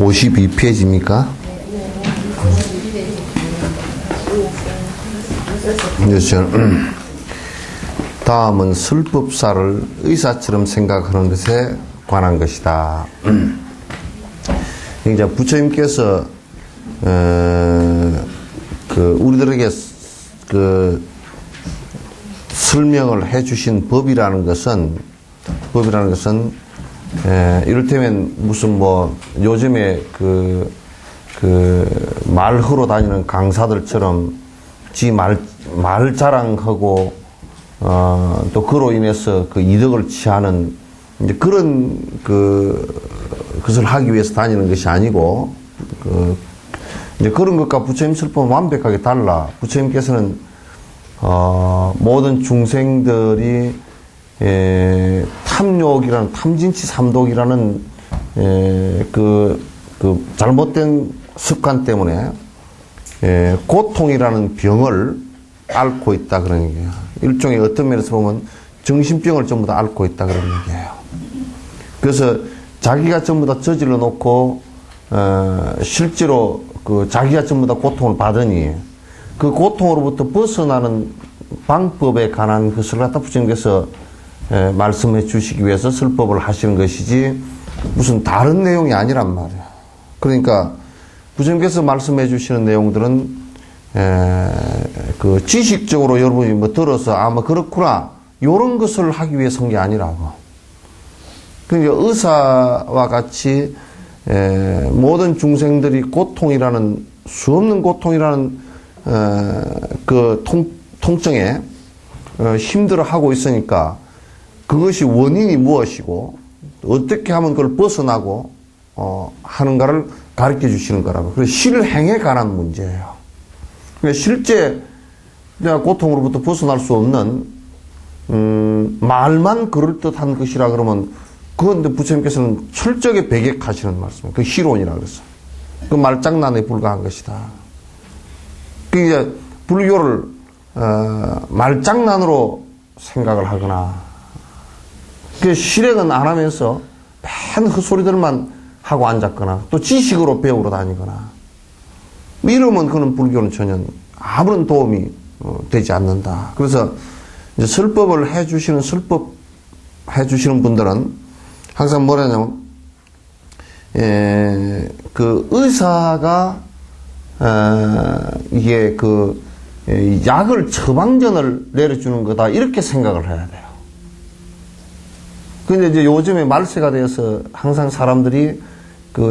(52페이지입니까) 다음은 설법사를 의사처럼 생각하는 것에 관한 것이다. 이제 부처님께서 우리들에게 설명을 해주신 법이라는 것은 이를테면 무슨 요즘에 말하러 다니는 강사들처럼 지 말 자랑하고 또 그로 인해서 이득을 취하는 이제 그런 것을 하기 위해서 다니는 것이 아니고 이제 그런 것과 부처님 설법은 완벽하게 달라. 부처님께서는 모든 중생들이 탐욕이라는 탐진치 삼독이라는 잘못된 습관 때문에 고통이라는 병을 앓고 있다 그런 얘기예요. 일종의 어떤 면에서 보면 정신병을 전부 다 앓고 있다 그런 얘기예요. 그래서 자기가 전부 다 저질러 놓고 실제로 자기가 전부 다 고통을 받으니 그 고통으로부터 벗어나는 방법에 관한 것을 갖다 부처님께서 말씀해 주시기 위해서 설법을 하시는 것이지 무슨 다른 내용이 아니란 말이에요. 그러니까 부처님께서 말씀해 주시는 내용들은 지식적으로 여러분이 들어서 그렇구나 요런 것을 하기 위해서 한 게 아니라고. 그러니까 의사와 같이 모든 중생들이 고통이라는 수 없는 고통이라는 통증에 힘들어하고 있으니까 그것이 원인이 무엇이고 어떻게 하면 그걸 벗어나고 하는가를 가르쳐 주시는 거라고. 그래서 실행에 관한 문제예요. 그러니까 실제 내가 고통으로부터 벗어날 수 없는 말만 그럴듯한 것이라 그러면 그건데 부처님께서는 철저하게 배격하시는 말씀이에요. 그 희론이라 그랬어요. 그 말장난에 불과한 것이다. 그러니까 불교를 말장난으로 생각을 하거나 그 실행은 안 하면서 맨 헛소리들만 하고 앉았거나 또 지식으로 배우러 다니거나 이러면 그는 불교는 전혀 아무런 도움이 되지 않는다. 그래서 이제 설법을 해주시는 분들은 항상 뭐냐면 그 의사가 이게 약을 처방전을 내려주는 거다 이렇게 생각을 해야 돼요. 근데 이제 요즘에 말세가 되어서 항상 사람들이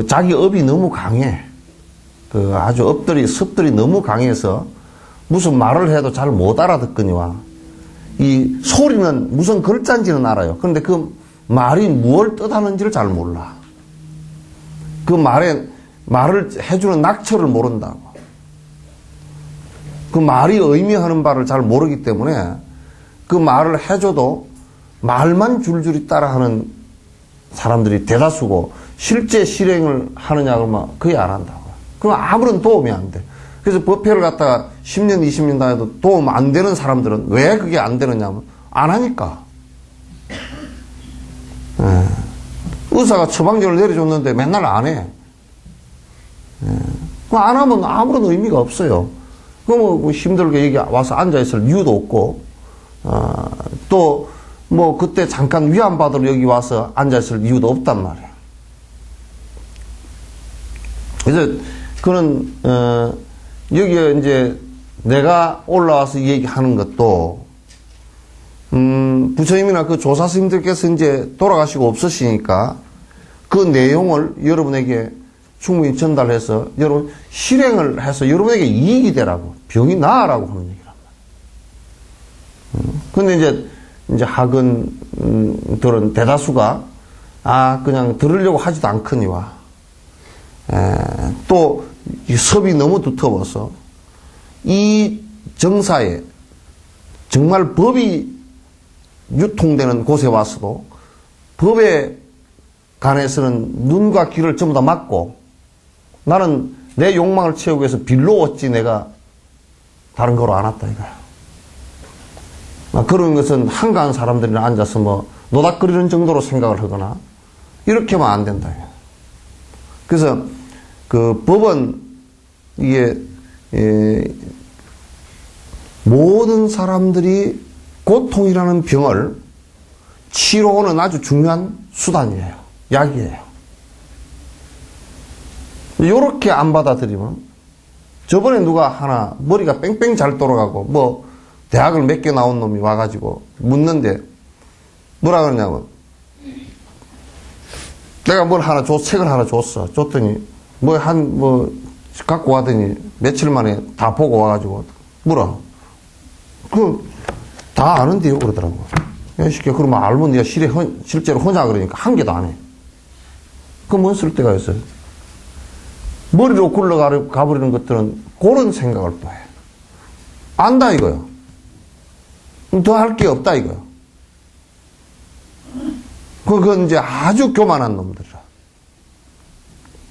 자기 업이 너무 강해. 아주 습들이 너무 강해서 무슨 말을 해도 잘 못 알아듣거니와 이 소리는 무슨 글자인지는 알아요. 그런데 그 말이 무엇을 뜻하는지를 잘 몰라. 그 말을 해주는 낙처를 모른다고. 그 말이 의미하는 바를 잘 모르기 때문에 그 말을 해줘도 말만 줄줄이 따라하는 사람들이 대다수고 실제 실행을 하느냐 그러면 거의 안 한다고. 그럼 아무런 도움이 안 돼. 그래서 법회를 갖다가 10년, 20년 다해도 도움 안 되는 사람들은 왜 그게 안 되느냐면 안 하니까. 의사가 처방전을 내려줬는데 맨날 안 해. 안 하면 아무런 의미가 없어요. 그럼 힘들게 여기 와서 앉아있을 이유도 없고, 또 그때 잠깐 위안받으러 여기 와서 앉아있을 이유도 없단 말이에요. 그래서 그는 여기에 이제 내가 올라와서 얘기하는 것도 부처님이나 그 조사 스님들께서 이제 돌아가시고 없으시니까 그 내용을 여러분에게 충분히 전달해서 여러분 실행을 해서 여러분에게 이익이 되라고 병이 나으라고 하는 얘기란 말이에요. 근데 이제 학원들은 대다수가 그냥 들으려고 하지도 않거니와 또 이 섭이 너무 두터워서 이 정사에 정말 법이 유통되는 곳에 와서도 법에 관해서는 눈과 귀를 전부 다 막고 나는 내 욕망을 채우기 위해서 빌로웠지 내가 다른 거로 안 왔다 이거야. 그런 것은 한가한 사람들이나 앉아서 뭐 노닥거리는 정도로 생각을 하거나 이렇게 하면 안 된다. 그래서 그 법은 이게 모든 사람들이 고통이라는 병을 치료하는 아주 중요한 수단이에요. 약이에요. 요렇게 안 받아들이면 저번에 누가 하나 머리가 뺑뺑 잘 돌아가고 뭐 대학을 몇 개 나온 놈이 와가지고 묻는데 뭐라 그러냐면 내가 뭘 하나 책을 하나 줬어. 줬더니 뭐 갖고 와더니 며칠 만에 다 보고 와가지고 물어. 다 아는데요 그러더라고. 야 시켜 그러면 알면 네가 실제로 하냐 그러니까 한 개도 안 해. 그럼 뭔 쓸데가 있어요? 머리로 굴러가버리는 것들은 그런 생각을 또 해. 안다 이거요. 더 할 게 없다 이거요. 그건 이제 아주 교만한 놈들이라.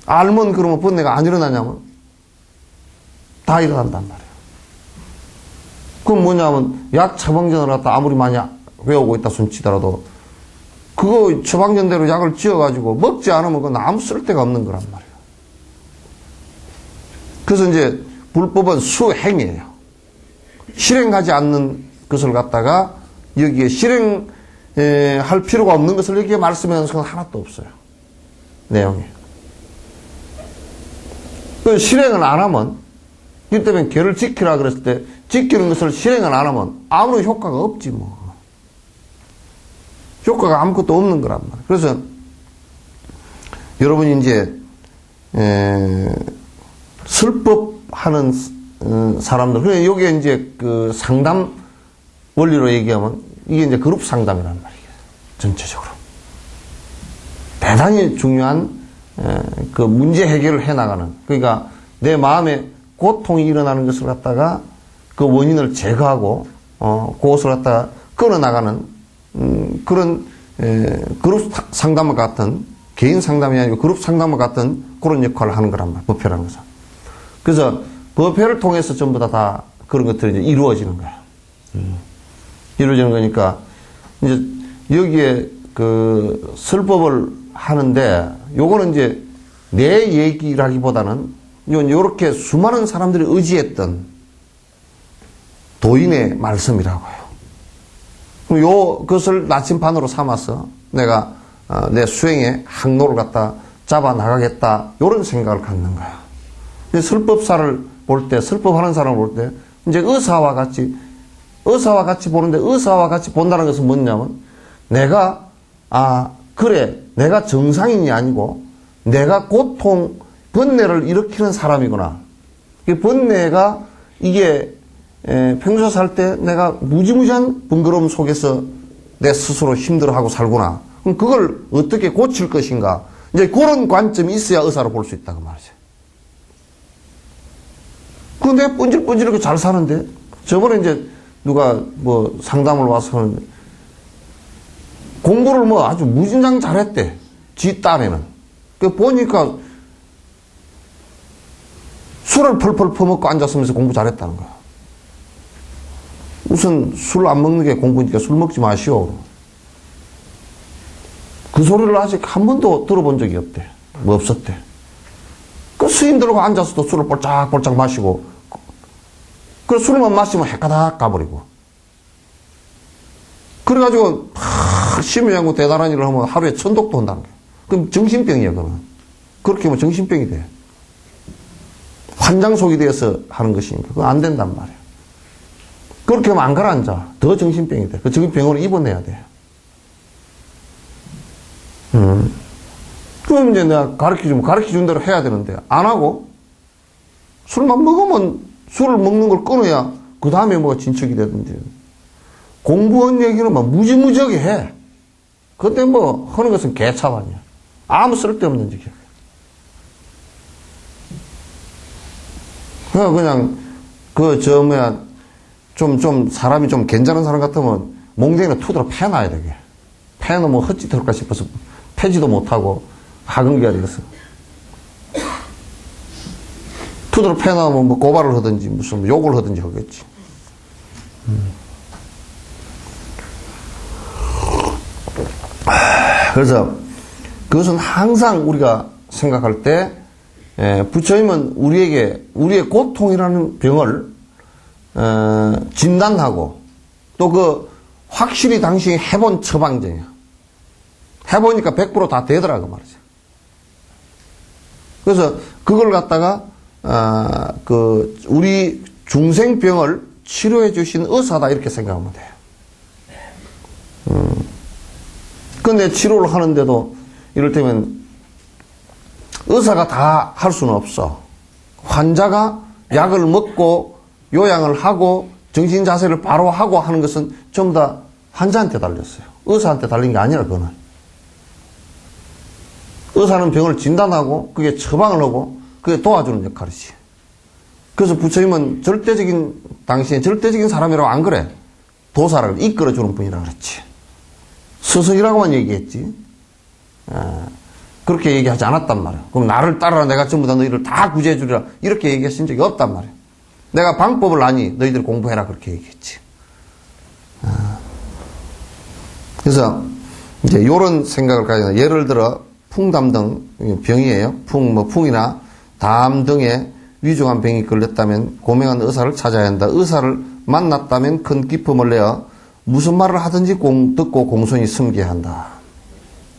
알면 그러면 번뇌가 안 일어나냐면 다 일어난단 말이에요. 그건 뭐냐면 약 처방전을 갖다 아무리 많이 외우고 있다 손치더라도 그거 처방전대로 약을 지어가지고 먹지 않으면 그건 아무 쓸데가 없는 거란 말이에요. 그래서 이제 불법은 수행이에요. 실행하지 않는 것을 갖다가 여기에 실행할 필요가 없는 것을 여기에 말씀하는 것은 하나도 없어요. 내용이. 그 실행을 안 하면 이 때문에 계를 지키라 그랬을 때 지키는 것을 실행을 안 하면 아무런 효과가 없지 뭐. 효과가 아무것도 없는 거란 말이에요. 그래서 여러분이 이제 설법하는 사람들, 그래 여기에 이제 그 상담 원리로 얘기하면 이게 이제 그룹 상담이란 말이에요. 전체적으로 대단히 중요한 그 문제 해결을 해나가는, 그러니까 내 마음에 고통이 일어나는 것을 갖다가 그 원인을 제거하고 그것을 갖다가 끊어나가는 그런 그룹 상담과 같은, 개인 상담이 아니고 그룹 상담과 같은 그런 역할을 하는 거란 말이에요. 법회라는 것은. 그래서 법회를 통해서 전부 다 그런 것들이 이제 이루어지는 거야. 이루어지는 거니까 이제 여기에 그 설법을 하는데 요거는 이제 내 얘기라기보다는 요렇게 수많은 사람들이 의지했던 도인의 말씀이라고요. 그것을 나침반으로 삼아서 내가 내 수행의 항로를 갖다 잡아 나가겠다 요런 생각을 갖는 거야. 설법사를 볼 때, 설법하는 사람을 볼 때 이제 의사와 같이 보는데, 의사와 같이 본다는 것은 뭐냐면 내가 그래 내가 정상인이 아니고 내가 고통 번뇌를 일으키는 사람이구나. 이 번뇌가 이게 평소 살 때 내가 무지무지한 번거로움 속에서 내 스스로 힘들어하고 살구나. 그럼 그걸 어떻게 고칠 것인가. 이제 그런 관점이 있어야 의사로 볼 수 있다 그 말이죠. 근데 뻔질뻔질하게 잘 사는데 저번에 이제 누가 뭐 상담을 와서 하는데 공부를 뭐 아주 무진장 잘했대. 지 딴에는. 그 보니까 술을 펄펄 퍼먹고 앉았으면서 공부 잘했다는 거야. 우선 술 안 먹는 게 공부니까 술 먹지 마시오. 그 소리를 아직 한 번도 들어본 적이 없대. 뭐 없었대. 그 스님들하고 앉아서도 술을 볼짝볼짝 마시고, 그 술만 마시면 헷가닥 가버리고. 그래가지고, 심의하고 대단한 일을 하면 하루에 1000독도 한다는 거야. 그럼 정신병이야, 그러면. 그렇게 하면 정신병이 돼. 환장속이 되어서 하는 것이니까. 그건 안 된단 말이야. 그렇게 하면 안 가라앉아. 더 정신병이 돼. 그 정신병원에 입원해야 돼. 그럼 이제 내가 가르쳐준 대로 해야 되는데, 안 하고, 술만 먹으면, 술을 먹는 걸 끊어야, 그 다음에 뭐가 진척이 되든지. 공부한 얘기는 막 무지무지하게 해. 그때 뭐, 하는 것은 개차반이야. 아무 쓸데없는 짓이야. 그냥, 사람이 좀 괜찮은 사람 같으면, 몽댕이를 투드러 패놔야 되게. 패놓으면 헛짓할까 싶어서 패지도 못하고 하근기가 되겠어. 투드로 패나면 뭐 고발을 하든지 무슨 욕을 하든지 하겠지. 그래서 그것은 항상 우리가 생각할 때 부처님은 우리의 고통이라는 병을 진단하고 또 그 확실히 당신이 해본 처방전이야. 해보니까 100% 다 되더라고 말이죠. 그래서 그걸 갖다가 우리 중생병을 치료해 주신 의사다 이렇게 생각하면 돼요. 근데 치료를 하는데도 이를테면 의사가 다 할 수는 없어. 환자가 약을 먹고 요양을 하고 정신 자세를 바로 하고 하는 것은 전부 다 환자한테 달렸어요. 의사한테 달린 게 아니라 그거는. 의사는 병을 진단하고 그게 처방을 하고 그게 도와주는 역할이지. 그래서 부처님은 당신의 절대적인 사람이라고 안 그래. 도사를 이끌어주는 분이라고 그랬지. 스승이라고만 얘기했지. 그렇게 얘기하지 않았단 말이야. 그럼 나를 따르라, 내가 전부 다 너희를 다 구제해 주리라, 이렇게 얘기하신 적이 없단 말이야. 내가 방법을 아니 너희들 공부해라, 그렇게 얘기했지. 그래서 이제 요런 생각을 가지고, 예를 들어 풍담 등 병이에요. 풍이나 담 등의 위중한 병이 걸렸다면 고명한 의사를 찾아야 한다. 의사를 만났다면 큰 기쁨을 내어 무슨 말을 하든지 듣고 공손히 섬겨야 한다.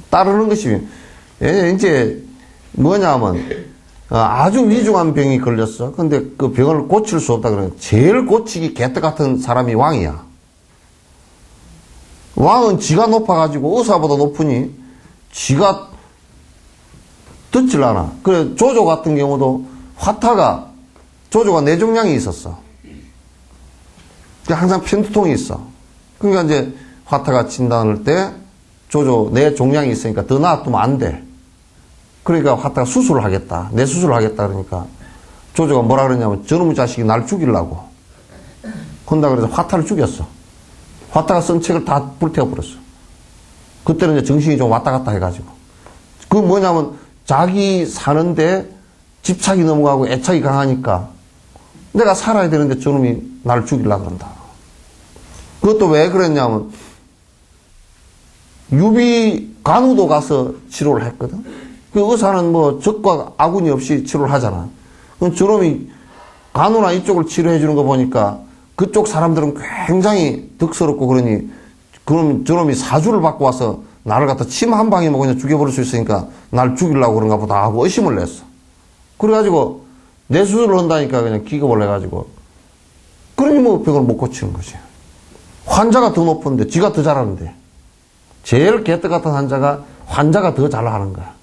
따르는 것이 이제 뭐냐면 아주 위중한 병이 걸렸어. 근데 그 병을 고칠 수 없다 그러면 제일 고치기 개떡 같은 사람이 왕이야. 왕은 지가 높아가지고 의사보다 높으니 지가 듣질 않아. 그래 조조 같은 경우도 조조가 뇌종양이 있었어. 항상 편두통이 있어. 그러니까 이제 화타가 진단할 때 조조 뇌종양이 있으니까 더 놔두면 안 돼. 그러니까 화타가 수술을 하겠다. 뇌 수술을 하겠다 그러니까 조조가 뭐라 그러냐면 저놈의 자식이 날 죽이려고 한다 그래서 화타를 죽였어. 화타가 쓴 책을 다 불태워버렸어. 그때는 이제 정신이 좀 왔다 갔다 해가지고. 그건 뭐냐면 자기 사는데 집착이 넘어가고 애착이 강하니까 내가 살아야 되는데 저놈이 나를 죽이려고 그런다. 그것도 왜 그랬냐면 유비 간우도 가서 치료를 했거든. 그 의사는 뭐 적과 아군이 없이 치료를 하잖아. 그럼 저놈이 간우나 이쪽을 치료해 주는 거 보니까 그쪽 사람들은 굉장히 덕스럽고 그러니 그럼 저놈이 사주를 받고 와서 나를 갖다 침 한 방에 뭐 그냥 죽여버릴 수 있으니까 날 죽이려고 그런가 보다 하고 의심을 냈어. 그래가지고 뇌 수술을 한다니까 그냥 기겁을 해가지고 그러니 뭐 병을 못 고치는 거지. 환자가 더 높은데 지가 더 잘하는데 제일 개떡 같은 환자가 더 잘하는 거야.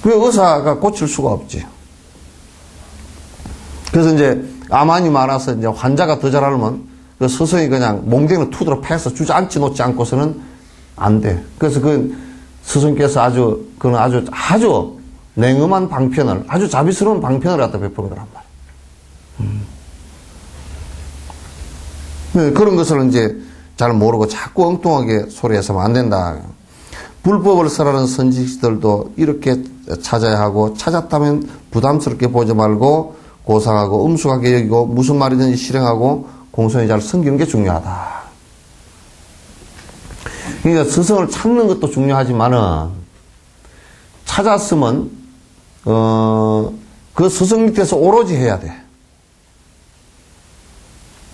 그 의사가 고칠 수가 없지. 그래서 이제 암환이 많아서 이제 환자가 더 잘하려면 그 스승이 그냥 몽댕이로 투드로 패서 주저앉지 놓지 않고서는 안 돼. 그래서 그 스승께서 아주 냉엄한 방편을, 아주 자비스러운 방편을 갖다 베푼 거란 말이야. 그런 것을 이제 잘 모르고 자꾸 엉뚱하게 소리해서는 안 된다. 불법을 설하는 선지식들도 이렇게 찾아야 하고, 찾았다면 부담스럽게 보지 말고 고상하고 엄숙하게 여기고 무슨 말이든지 실행하고 공손히 잘 섬기는 게 중요하다. 그러니까 스승을 찾는 것도 중요하지만은 찾았으면 그 스승 밑에서 오로지 해야 돼.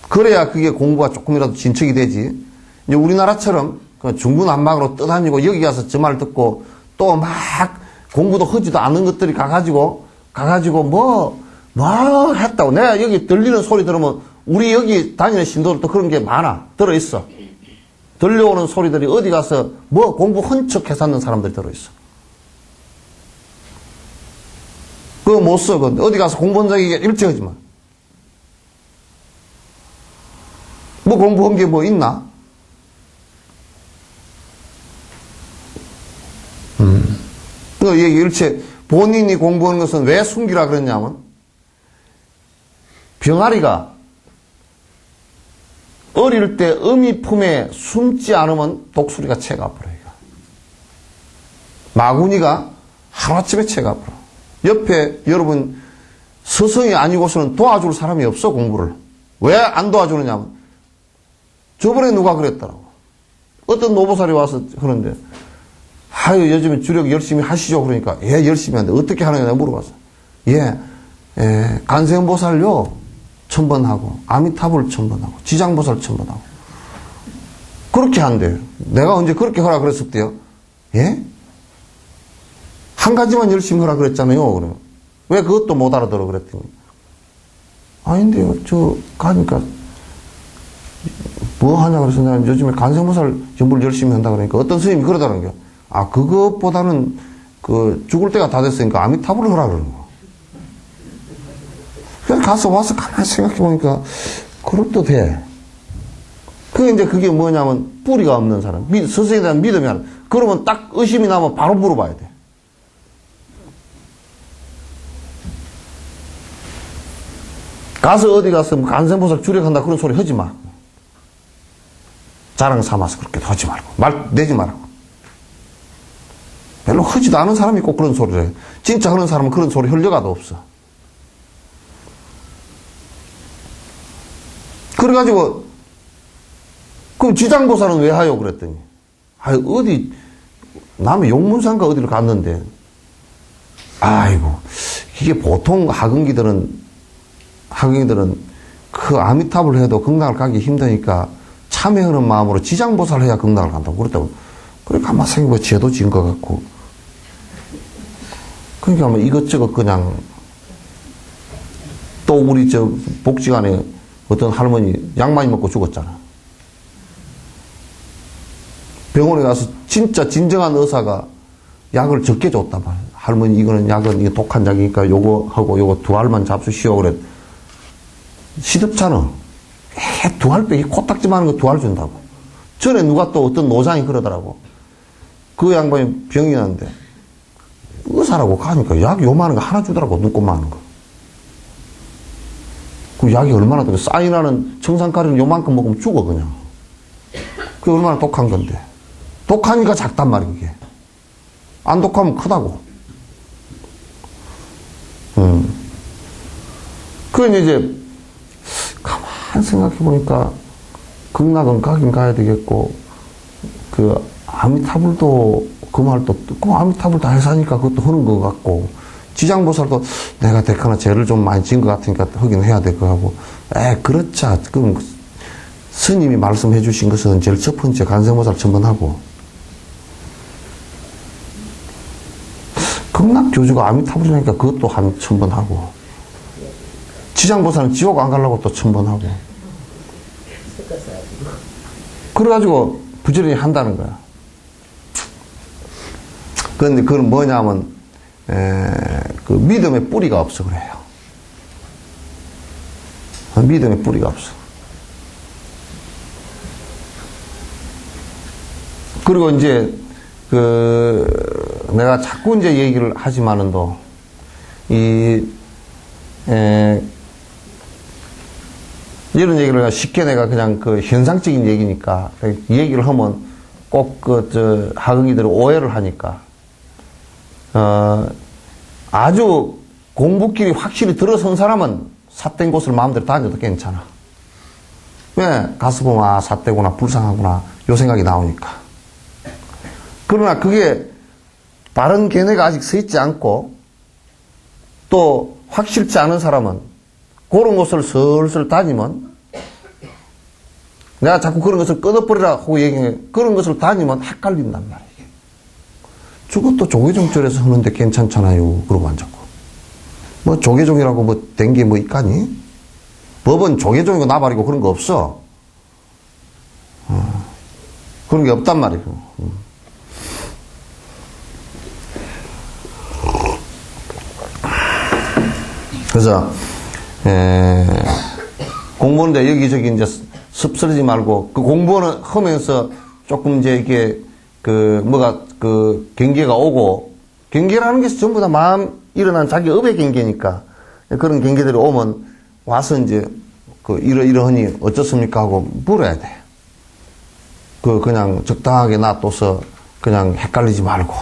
그래야 그게 공부가 조금이라도 진척이 되지. 이제 우리나라처럼 중구난방으로 떠다니고 여기 가서 저 말 듣고 또 막 공부도 하지도 않은 것들이 가가지고 뭐 했다고. 내가 여기 들리는 소리 들으면 우리 여기 다니는 신도들도 그런 게 많아. 들어있어. 들려오는 소리들이 어디 가서 뭐 공부 헌척 해서 는 사람들이 들어있어. 그거 못 써. 어디 가서 공부한 적이 일찍하지 마. 뭐 공부한 게 뭐 있나? 그 일체 본인이 공부하는 것은 왜 숨기라 그랬냐면 병아리가 어릴 때 어미 품에 숨지 않으면 독수리가 채가 버려요. 마구니가 하루아침에 채가 버려. 옆에 여러분 스승이 아니고서는 도와줄 사람이 없어, 공부를. 왜 안 도와주느냐면 저번에 누가 그랬더라고. 어떤 노보살이 와서 그러는데, 아유, 요즘에 주력 열심히 하시죠. 그러니까, 예, 열심히 하는데, 어떻게 하느냐 물어봤어. 예, 간세음보살요, 1000번 하고, 아미타불 1000번 하고, 지장보살 1000번 하고. 그렇게 한대요. 내가 언제 그렇게 하라 그랬었대요? 예? 한 가지만 열심히 하라 그랬잖아요. 그래요. 왜 그것도 못 알아들어 그랬더니. 아닌데요, 가니까, 뭐 하냐 그래서 내가 요즘에 간세음보살 전부를 열심히 한다 그러니까 어떤 스님이 그러다는 거야. 아, 그것보다는 죽을 때가 다 됐으니까 아미타불을 하라 그러는 거야. 그래서 가서 와서 가만히 생각해 보니까 그것도 돼. 그게 뭐냐면 뿌리가 없는 사람, 스승에 대한 믿음이 안 돼. 그러면 딱 의심이 나면 바로 물어봐야 돼. 가서 어디 가서 간세음보살 주력한다 그런 소리 하지 마. 자랑 삼아서 그렇게 하지 말고, 말 내지 말고. 별로 하지도 않은 사람이 꼭 그런 소리를 해. 진짜 하는 사람은 그런 소리 할 여가도 없어. 그래가지고, 그럼 지장보살은 왜 하요? 그랬더니, 어디, 남의 용문산가 어디를 갔는데, 아이고, 이게 보통 학원기들은 그 아미타불 해도 극락을 가기 힘드니까, 참여하는 마음으로 지장보살 해야 극락을 간다고 그랬다고. 그래, 가만 생각해보면 죄도 지은 것 같고. 그러니까 뭐 이것저것 그냥, 또 우리 복지관에 어떤 할머니 약 많이 먹고 죽었잖아. 병원에 가서 진짜 진정한 의사가 약을 적게 줬단 말이야. 할머니 이거는 약은 이게 독한 약이니까 요거 하고 요거 2알만 잡수시오. 그래. 시덥잖아. 두 알 빼기 코딱지만 하는 거 2알 준다고. 전에 누가 또 어떤 노장이 그러더라고. 그 양반이 병이 났는데 의사라고 가니까 약 요만한 거 하나 주더라고. 눈곱만한 거. 그 약이 얼마나 더 사인하는 청산가리는 요만큼 먹으면 죽어 그냥. 그게 얼마나 독한 건데. 독하니까 작단 말이야 그게. 안 독하면 크다고. 그러니 이제 가만 생각해보니까 극락은 가긴 가야 되겠고 아미타불도 그 말도 듣고 아미타불도 해사니까 그것도 하는 것 같고 지장보살도 내가 대가나 죄를 좀 많이 지은 것 같으니까 하긴 해야 될 거 하고 그렇자. 그럼 스님이 말씀해 주신 것은 제일 첫 번째 간세음보살 1000번 하고 극락교주가 아미타불이니까 그것도 한 1000번 하고 지장보살은 지옥 안 가려고 또 1000번 하고 그래가지고 부지런히 한다는 거야. 그런데 그건 뭐냐면 그 믿음의 뿌리가 없어 그래요. 믿음의 뿌리가 없어. 그리고 이제 내가 자꾸 이제 얘기를 하지만은도 이런 얘기를 쉽게 내가 그냥 현상적인 얘기니까 이 얘기를 하면 꼭 학응이들이 오해를 하니까 아주 공부길이 확실히 들어선 사람은 삿된 곳을 마음대로 다녀도 괜찮아. 왜? 가서 보면 삿되구나 불쌍하구나 요 생각이 나오니까. 그러나 그게 바른 견해가 아직 서 있지 않고 또 확실치 않은 사람은 그런 곳을 슬슬 다니면 내가 자꾸 그런 것을 끊어버리라 하고 얘기해. 그런 것을 다니면 헷갈린단 말이에요. 저것도 조계종절에서 하는데 괜찮잖아요. 그러고 앉았고. 뭐 조계종이라고 뭐 된 게 뭐 있까니? 법은 조계종이고 나발이고 그런 거 없어. 그런 게 없단 말이에요. 그래서 공부하는데 여기저기 이제 습스러지 말고 그 공부는 하면서 조금 이제 이게 경계가 오고 경계라는 게 전부 다 마음 일어난 자기 업의 경계니까 그런 경계들이 오면 와서 이제 이러이러하니 어쩌습니까? 하고 물어야 돼. 그냥 적당하게 놔둬서 그냥 헷갈리지 말고.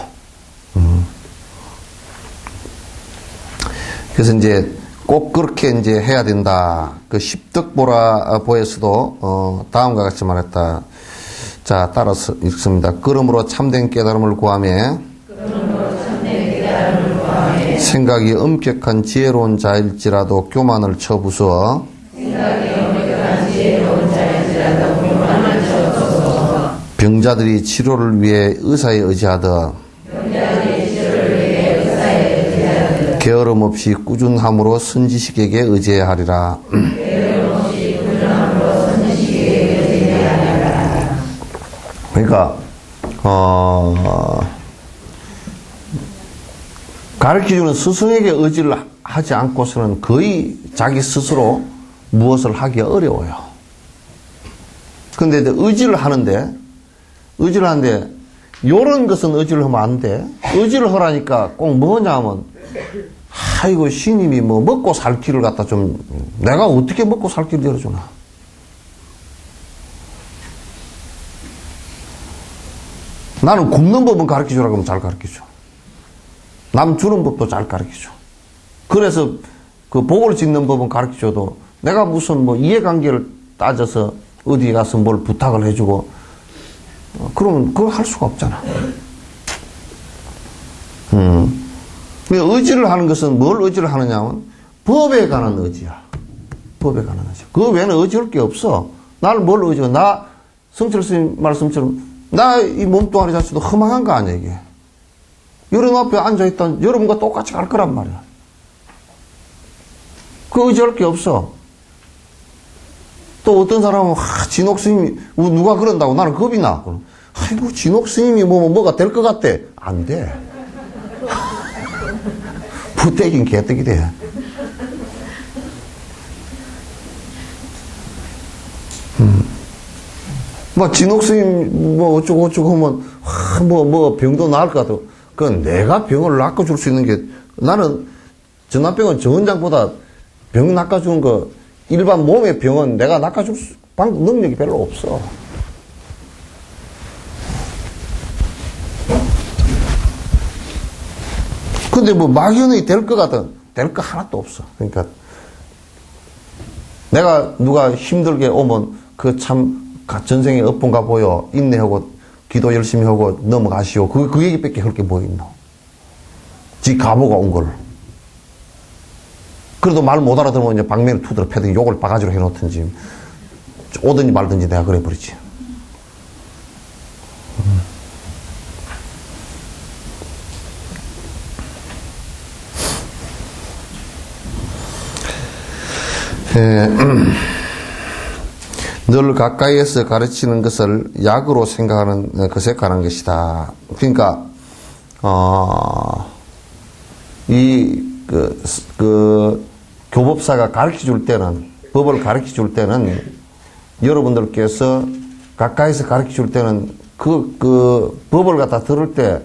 그래서 이제 꼭 그렇게 이제 해야 된다. 그 십덕보라보에서도, 다음과 같이 말했다. 자, 따라서 읽습니다. 그러므로 참된 깨달음을 구하며 생각이 엄격한 지혜로운 자일지라도 교만을 쳐부수어 병자들이 치료를 위해 의사에 의지하듯 게으름 없이 꾸준함으로 선지식에게 의지해야 하리라. 그러니까 가르쳐주는 스승에게 의지를 하지 않고서는 거의 자기 스스로 무엇을 하기가 어려워요. 근데 의지를 하는데 요런 것은 의지를 하면 안 돼. 의지를 하라니까 꼭 뭐냐 하면 아이고 신임이 뭐 먹고 살 길을 갖다 좀 내가 어떻게 먹고 살 길을 열어주나. 나는 굶는 법은 가르쳐주라고 하면 잘 가르쳐줘. 남 주는 법도 잘 가르쳐줘. 그래서 그 복을 짓는 법은 가르쳐줘도 내가 무슨 뭐 이해관계를 따져서 어디 가서 뭘 부탁을 해주고 그러면 그걸 할 수가 없잖아. 의지를 하는 것은 뭘 의지를 하느냐면 법에 관한 의지야. 법에 관한 의지. 그 외에는 의지할 게 없어. 나를 뭘 의지해? 나 성철 스님 말씀처럼 나 이 몸뚱아리 자체도 허망한 거 아니야 이게. 여러분 앞에 앉아있던 여러분과 똑같이 갈 거란 말이야. 그 의지할 게 없어. 또 어떤 사람은 진옥 스님이 누가 그런다고 나는 겁이 나. 아이고 진옥 스님이 뭐가 될 것 같대. 안 돼. 부떼긴 개떡이 돼. 뭐 진옥 스님 뭐 어쩌고 하면 뭐 병도 나을 것 같아. 그건 내가 병을 낚아줄 수 있는 게 나는 전화병은 저 원장보다 병 낚아주는 거 일반 몸의 병은 내가 낚아줄 능력이 별로 없어. 근데 뭐 막연히 될 것 같아. 될 거 하나도 없어. 그러니까 내가 누가 힘들게 오면 그 참 전생에 엎은가 보여. 인내하고 기도 열심히 하고 넘어가시오. 그 얘기밖에 할 게 뭐 있노. 지 가보가 온 걸. 그래도 말 못 알아들으면 이제 방면을 투드러 패든지 욕을 바가지로 해놓든지 오든지 말든지 내가 그래버리지. 늘 가까이에서 가르치는 것을 약으로 생각하는 것에 관한 것이다. 그러니까 교법사가 가르쳐 줄 때는, 법을 가르쳐 줄 때는 여러분들께서 가까이서 가르쳐 줄 때는 그 법을 갖다 들을 때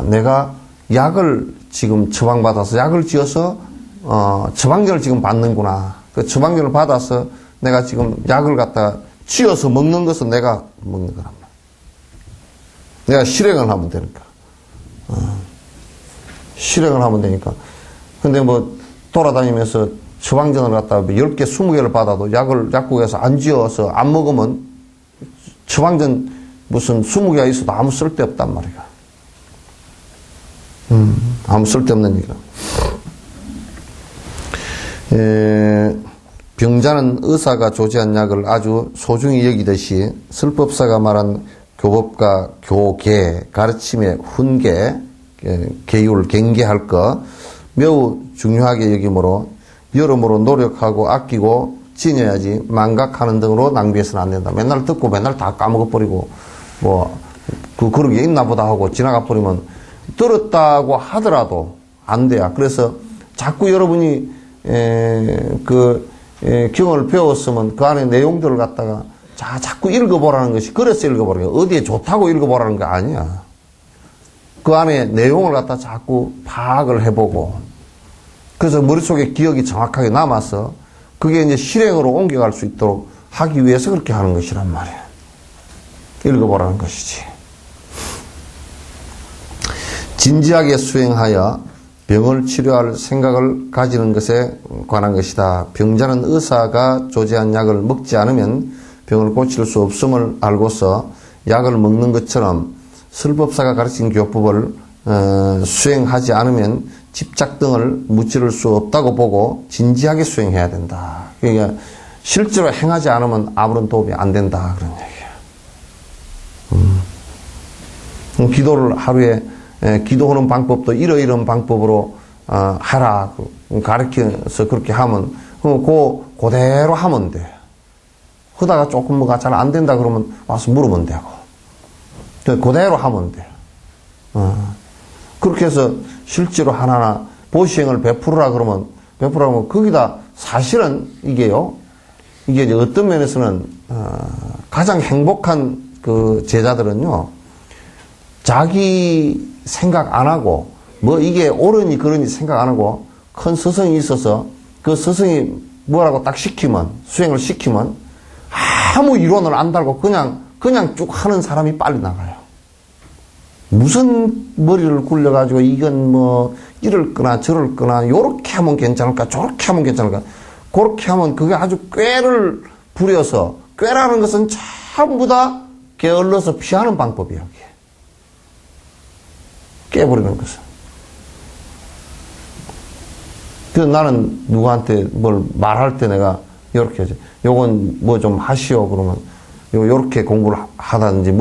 내가 약을 지금 처방받아서 약을 지어서 처방전을 지금 받는구나. 그 처방전을 받아서 내가 지금 약을 갖다 쥐어서 먹는 것은 내가 먹는 거란 말이야. 내가 실행을 하면 되니까. 실행을 하면 되니까. 근데 뭐 돌아다니면서 처방전을 갖다 10개, 20개를 받아도 약국에서 안 쥐어서 안 먹으면 처방전 무슨 20개가 있어도 아무 쓸데없단 말이야. 아무 쓸데없는 얘기야. 병자는 의사가 조지한 약을 아주 소중히 여기듯이 설법사가 말한 교법과 교계, 가르침의 훈계, 계율, 경계할 것 매우 중요하게 여기므로 여러모로 노력하고 아끼고 지녀야지 망각하는 등으로 낭비해서는 안 된다. 맨날 듣고 맨날 다 까먹어버리고 그런 게 있나 보다 하고 지나가 버리면 들었다고 하더라도 안 돼요. 그래서 자꾸 여러분이 경을 배웠으면 그 안에 내용들을 갖다가 자꾸 읽어보라는 것이, 그래서 읽어보라는 거야. 어디에 좋다고 읽어보라는 게 아니야. 그 안에 내용을 갖다 자꾸 파악을 해보고, 그래서 머릿속에 기억이 정확하게 남아서 그게 이제 실행으로 옮겨갈 수 있도록 하기 위해서 그렇게 하는 것이란 말이에요. 읽어보라는 것이지. 진지하게 수행하여 병을 치료할 생각을 가지는 것에 관한 것이다. 병자는 의사가 조제한 약을 먹지 않으면 병을 고칠 수 없음을 알고서 약을 먹는 것처럼 설법사가 가르친 교법을 수행하지 않으면 집착 등을 무찌를 수 없다고 보고 진지하게 수행해야 된다. 그러니까 실제로 행하지 않으면 아무런 도움이 안 된다, 그런 얘기예요. 기도를 하루에 기도하는 방법도 이러이러한 방법으로 하라 가르쳐서 그렇게 하면 그대로 하면 돼. 하다가 조금 뭐가 잘 안 된다 그러면 와서 물으면 되고 그대로 하면 돼. 그렇게 해서 실제로 하나하나 보시행을 베풀으라 그러면 거기다 사실은 이게요. 이게 이제 어떤 면에서는 가장 행복한 그 제자들은요. 자기 생각 안 하고 뭐 이게 옳으니 그러니 생각 안 하고 큰 스승이 있어서 그 스승이 뭐라고 딱 시키면 수행을 시키면 아무 이론을 안 달고 그냥 쭉 하는 사람이 빨리 나가요. 무슨 머리를 굴려가지고 이건 뭐 이럴 거나 저럴 거나 요렇게 하면 괜찮을까 저렇게 하면 괜찮을까 그렇게 하면 그게 아주 꾀를 부려서 꾀라는 것은 전부 다 게을러서 피하는 방법이에요. 깨버리는 것은. 그래서 나는 누구한테 뭘 말할 때 내가 이렇게 하지. 요건 뭐 좀 하시오 그러면 요렇게 공부를 하다든지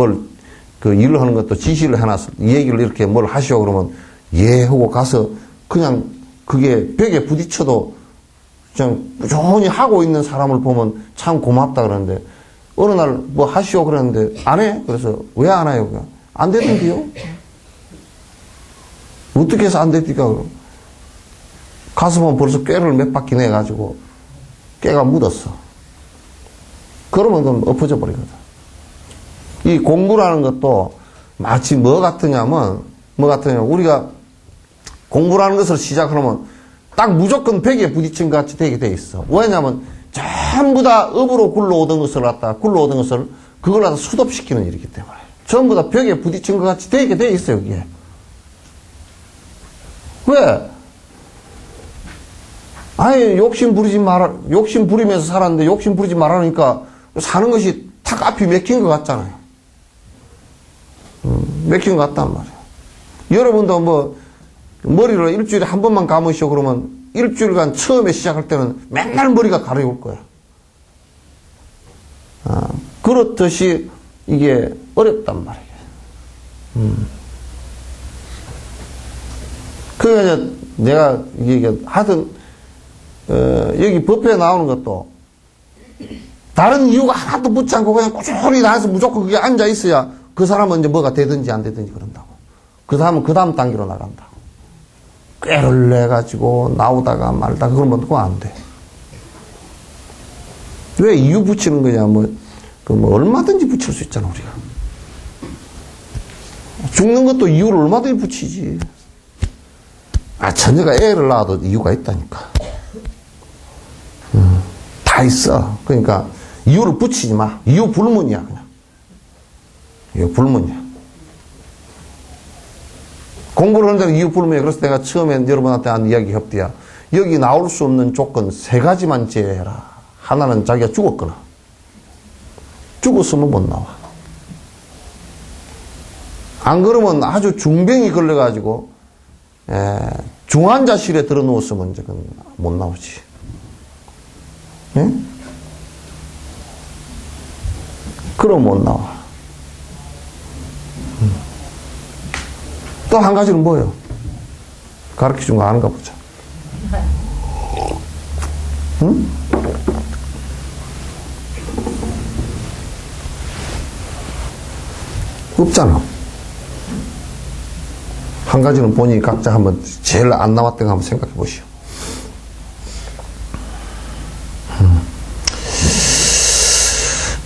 그 일을 하는 것도 지시를 해놨어. 이 얘기를 이렇게 뭘 하시오 그러면 예 하고 가서 그냥 그게 벽에 부딪혀도 그냥 꾸준히 하고 있는 사람을 보면 참 고맙다 그러는데 어느 날 뭐 하시오 그랬는데 안 해? 그래서 왜 안 해요? 그냥 안 되던데요? 어떻게 해서 안 됩니까? 그럼 가서 보면 벌써 꾀를 몇 바퀴 내가지고 꾀가 묻었어. 그러면 그럼 엎어져 버리거든. 이 공부라는 것도 마치 뭐 같으냐면 우리가 공부라는 것을 시작하면 딱 무조건 벽에 부딪힌 것 같이 되게 돼 있어. 왜냐면 전부 다 업으로 굴러오던 것을 그걸 갖다 수습시키는 일이기 때문에 전부 다 벽에 부딪힌 것 같이 되게 돼 있어요. 여기에. 왜? 아니 욕심 부리면서 살았는데 욕심 부리지 말라니까 사는 것이 탁 앞이 맥힌 것 같잖아요. 맥힌 것 같단 말이에요. 여러분도 뭐 머리를 일주일에 한 번만 감으시오 그러면 일주일간 처음에 시작할 때는 맨날 머리가 가려울 거야. 그렇듯이 이게 어렵단 말이에요. 그러니까 내가 이게 하여튼 여기 법회에 나오는 것도 다른 이유가 하나도 묻지 않고 그냥 꾸준히 나와서 무조건 그게 앉아 있어야 그 사람은 이제 뭐가 되든지 안 되든지 그런다고. 그 다음은 그 다음 단계로 나간다고. 꾀를 내가지고 나오다가 말다가 그러면 그거 안 돼. 왜 이유 붙이는 거냐? 뭐 얼마든지 붙일 수 있잖아 우리가. 죽는 것도 이유를 얼마든지 붙이지. 처녀가 애를 낳아도 이유가 있다니까. 다 있어. 그러니까 이유를 붙이지 마. 이유 불문이야 그냥. 이유 불문이야. 공부를 하는데 이유 불문이야. 그래서 내가 처음에 여러분한테 한 이야기 협디야. 여기 나올 수 없는 조건 3가지만 제외해라. 하나는 자기가 죽었거나 죽었으면 못 나와. 안 그러면 아주 중병이 걸려가지고 중환자실에 들어 누웠으면 이제 못 나오지. 예? 그럼 못 나와. 또 한 가지는 뭐예요? 가르쳐 준 거 아는가 보자. 응? 없잖아. 한 가지는 본인이 각자 한번 제일 안 나왔던 거 한번 생각해 보시오.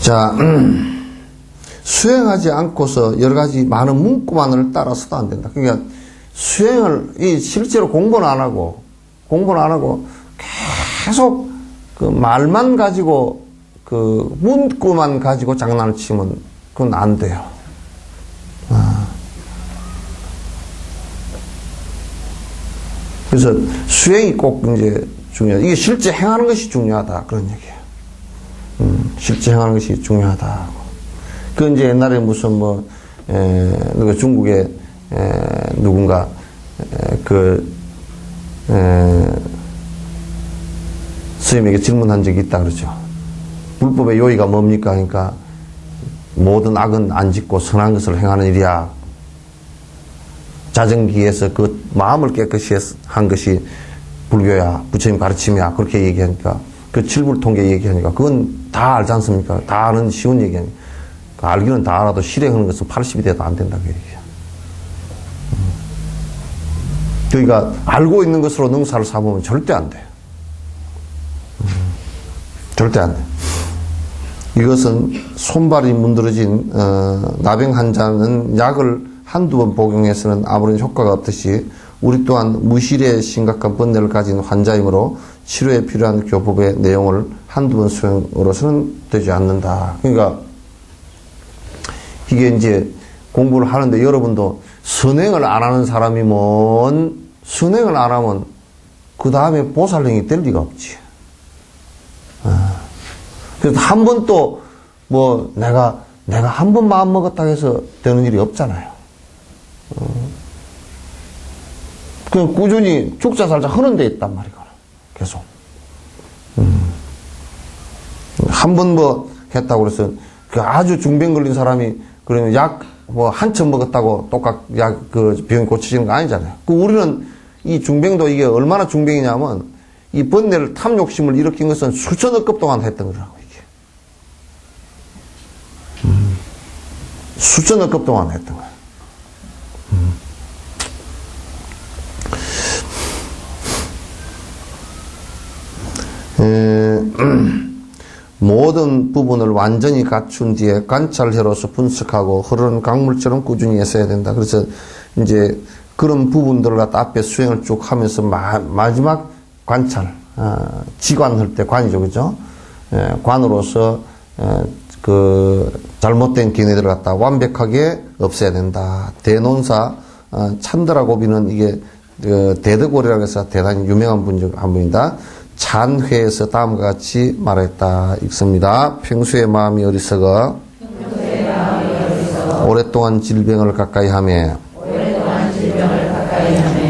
자, 수행하지 않고서 여러 가지 많은 문구만을 따라서도 안 된다. 그러니까 실제로 공부는 안 하고 계속 그 말만 가지고 그 문구만 가지고 장난을 치면 그건 안 돼요. 그래서 수행이 꼭 이제 중요하다. 이게 실제 행하는 것이 중요하다. 그런 얘기예요. 실제 행하는 것이 중요하다. 그 이제 옛날에 무슨 뭐, 누가 중국에, 누군가, 스님에게 질문한 적이 있다 그러죠. 불법의 요의가 뭡니까? 그러니까 모든 악은 안 짓고 선한 것을 행하는 일이야. 자정기에서 그 마음을 깨끗이 한 것이 불교야. 부처님 가르침이야. 그렇게 얘기하니까 그 칠불통계 얘기하니까 그건 다 알지 않습니까? 다 아는 쉬운 얘기하니까 알기는 다 알아도 실행하는 것은 80이 돼도 안 된다고 얘기해요. 그러니까 알고 있는 것으로 능사를 삼으면 절대 안 돼요. 절대 안 돼요. 이것은 손발이 문드러진 나병 환자는 약을 한두 번 복용해서는 아무런 효과가 없듯이 우리 또한 무실의 심각한 번뇌를 가진 환자이므로 치료에 필요한 교법의 내용을 한두 번 수행으로서는 되지 않는다. 그러니까 이게 이제 공부를 하는데 여러분도 선행을 안 하는 사람이면 선행을 안 하면 그 다음에 보살행이 될 리가 없지. 그래서 한 번 또 뭐 내가 한 번 마음 먹었다고 해서 되는 일이 없잖아요. 그냥 꾸준히 죽자 살자 하는 데 있단 말이거든. 계속. 한 번 뭐 했다고 그래서 그 아주 중병 걸린 사람이 그러면 약 뭐 한참 먹었다고 똑같 약 그 병이 고쳐지는 거 아니잖아요. 그 우리는 이 중병도 이게 얼마나 중병이냐면 이 번뇌를 탐욕심을 일으킨 것은 수천억 급 동안 했던 거라고 이게. 수천억 급 동안 했던 거예요. 모든 부분을 완전히 갖춘 뒤에 관찰해로서 분석하고 흐르는 강물처럼 꾸준히 했어야 된다. 그래서 이제 그런 부분들을 갖다 앞에 수행을 쭉 하면서 마지막 관찰, 지관할 때 관이죠, 그죠? 관으로서 그 잘못된 기내들을 갖다 완벽하게 없애야 된다. 대논사 찬드라고비는 이게 대덕골이라고 해서 대단히 유명한 분 중 한 분이다. 찬회에서 다음과 같이 말했다. 읽습니다. 평소에 마음이 어리석어 오랫동안 질병을 가까이 하며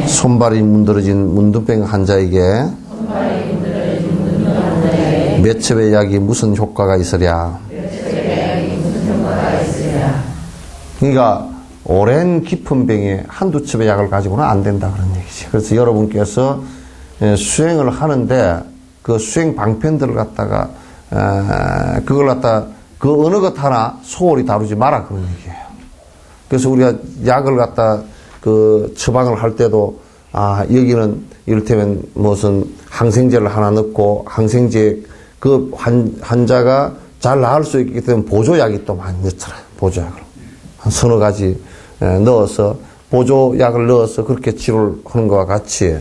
손발이 문드러진 문둥병 환자에게 몇 첩의 약이 무슨 효과가 있으랴. 그러니까 오랜 깊은 병에 한두 첩의 약을 가지고는 안 된다 그런 얘기지. 그래서 여러분께서 수행을 하는데 그 수행 방편들을 갖다가 그걸 갖다 그 어느 것 하나 소홀히 다루지 마라 그런 얘기예요. 그래서 우리가 약을 갖다 그 처방을 할 때도 여기는 이를테면 무슨 항생제를 하나 넣고 항생제 그 환자가 잘 나을 수 있기 때문에 보조약이 또 많이 넣잖아요. 보조약을 한 서너 가지 넣어서 보조약을 넣어서 그렇게 치료를 하는 것과 같이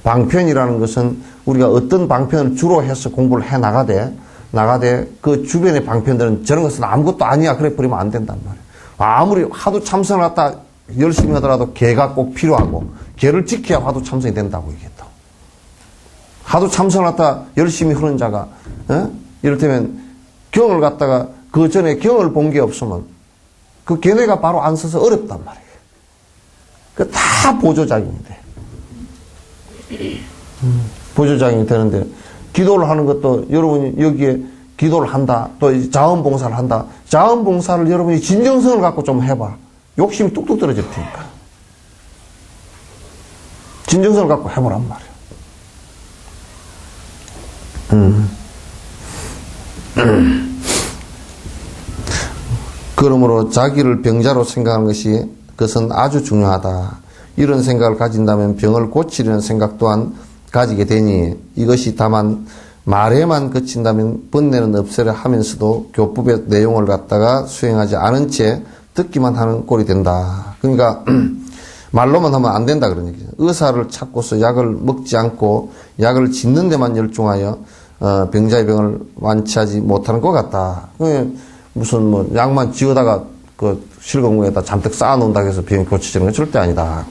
방편이라는 것은 우리가 어떤 방편을 주로 해서 공부를 해 나가되 그 주변의 방편들은 저런 것은 아무것도 아니야 그래 버리면 안 된단 말이에요. 아무리 하도 참선을 갖다 열심히 하더라도 개가 꼭 필요하고 개를 지켜야 화두 참선이 된다고 얘기했다. 하도 참선을 갖다 열심히 하는 자가 이를테면 경을 갖다가 그 전에 경을 본 게 없으면 그 걔네가 바로 안 서서 어렵단 말이에요. 그 다 보조작용인데. 보조작용이 되는데 기도를 하는 것도 여러분이 여기에 기도를 한다 또 자원봉사를 한다. 자원봉사를 여러분이 진정성을 갖고 좀 해봐. 욕심이 뚝뚝 떨어질 테니까 진정성을 갖고 해보란 말이야. 그러므로 자기를 병자로 생각하는 것이 그것은 아주 중요하다. 이런 생각을 가진다면 병을 고치려는 생각 또한 가지게 되니 이것이 다만 말에만 그친다면 번뇌는 없애려 하면서도 교법의 내용을 갖다가 수행하지 않은 채 듣기만 하는 꼴이 된다. 그러니까 말로만 하면 안 된다 그런 얘기죠. 의사를 찾고서 약을 먹지 않고 약을 짓는 데만 열중하여 병자의 병을 완치하지 못하는 것 같다. 무슨 뭐 약만 지어다가 그 실공구에다 잔뜩 쌓아놓는다고 해서 병이 고쳐지는 건 절대 아니다.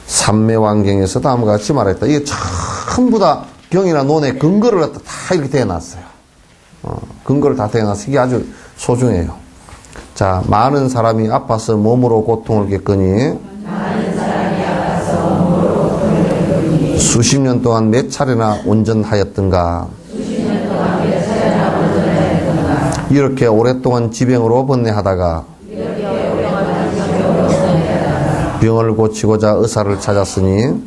삼매왕경에서 다음과 같이 말했다. 이게 전부 다 경이나 논의 근거를 갖다 다 이렇게 대해놨어요. 근거를 다 대해놨어요. 이게 아주 소중해요. 자, 많은 사람이 아파서 몸으로 고통을 겪으니 수십 년 동안 몇 차례나 온전하였던가. 이렇게 오랫동안 지병으로 번뇌하다가 병을 고치고자 의사를 찾았으니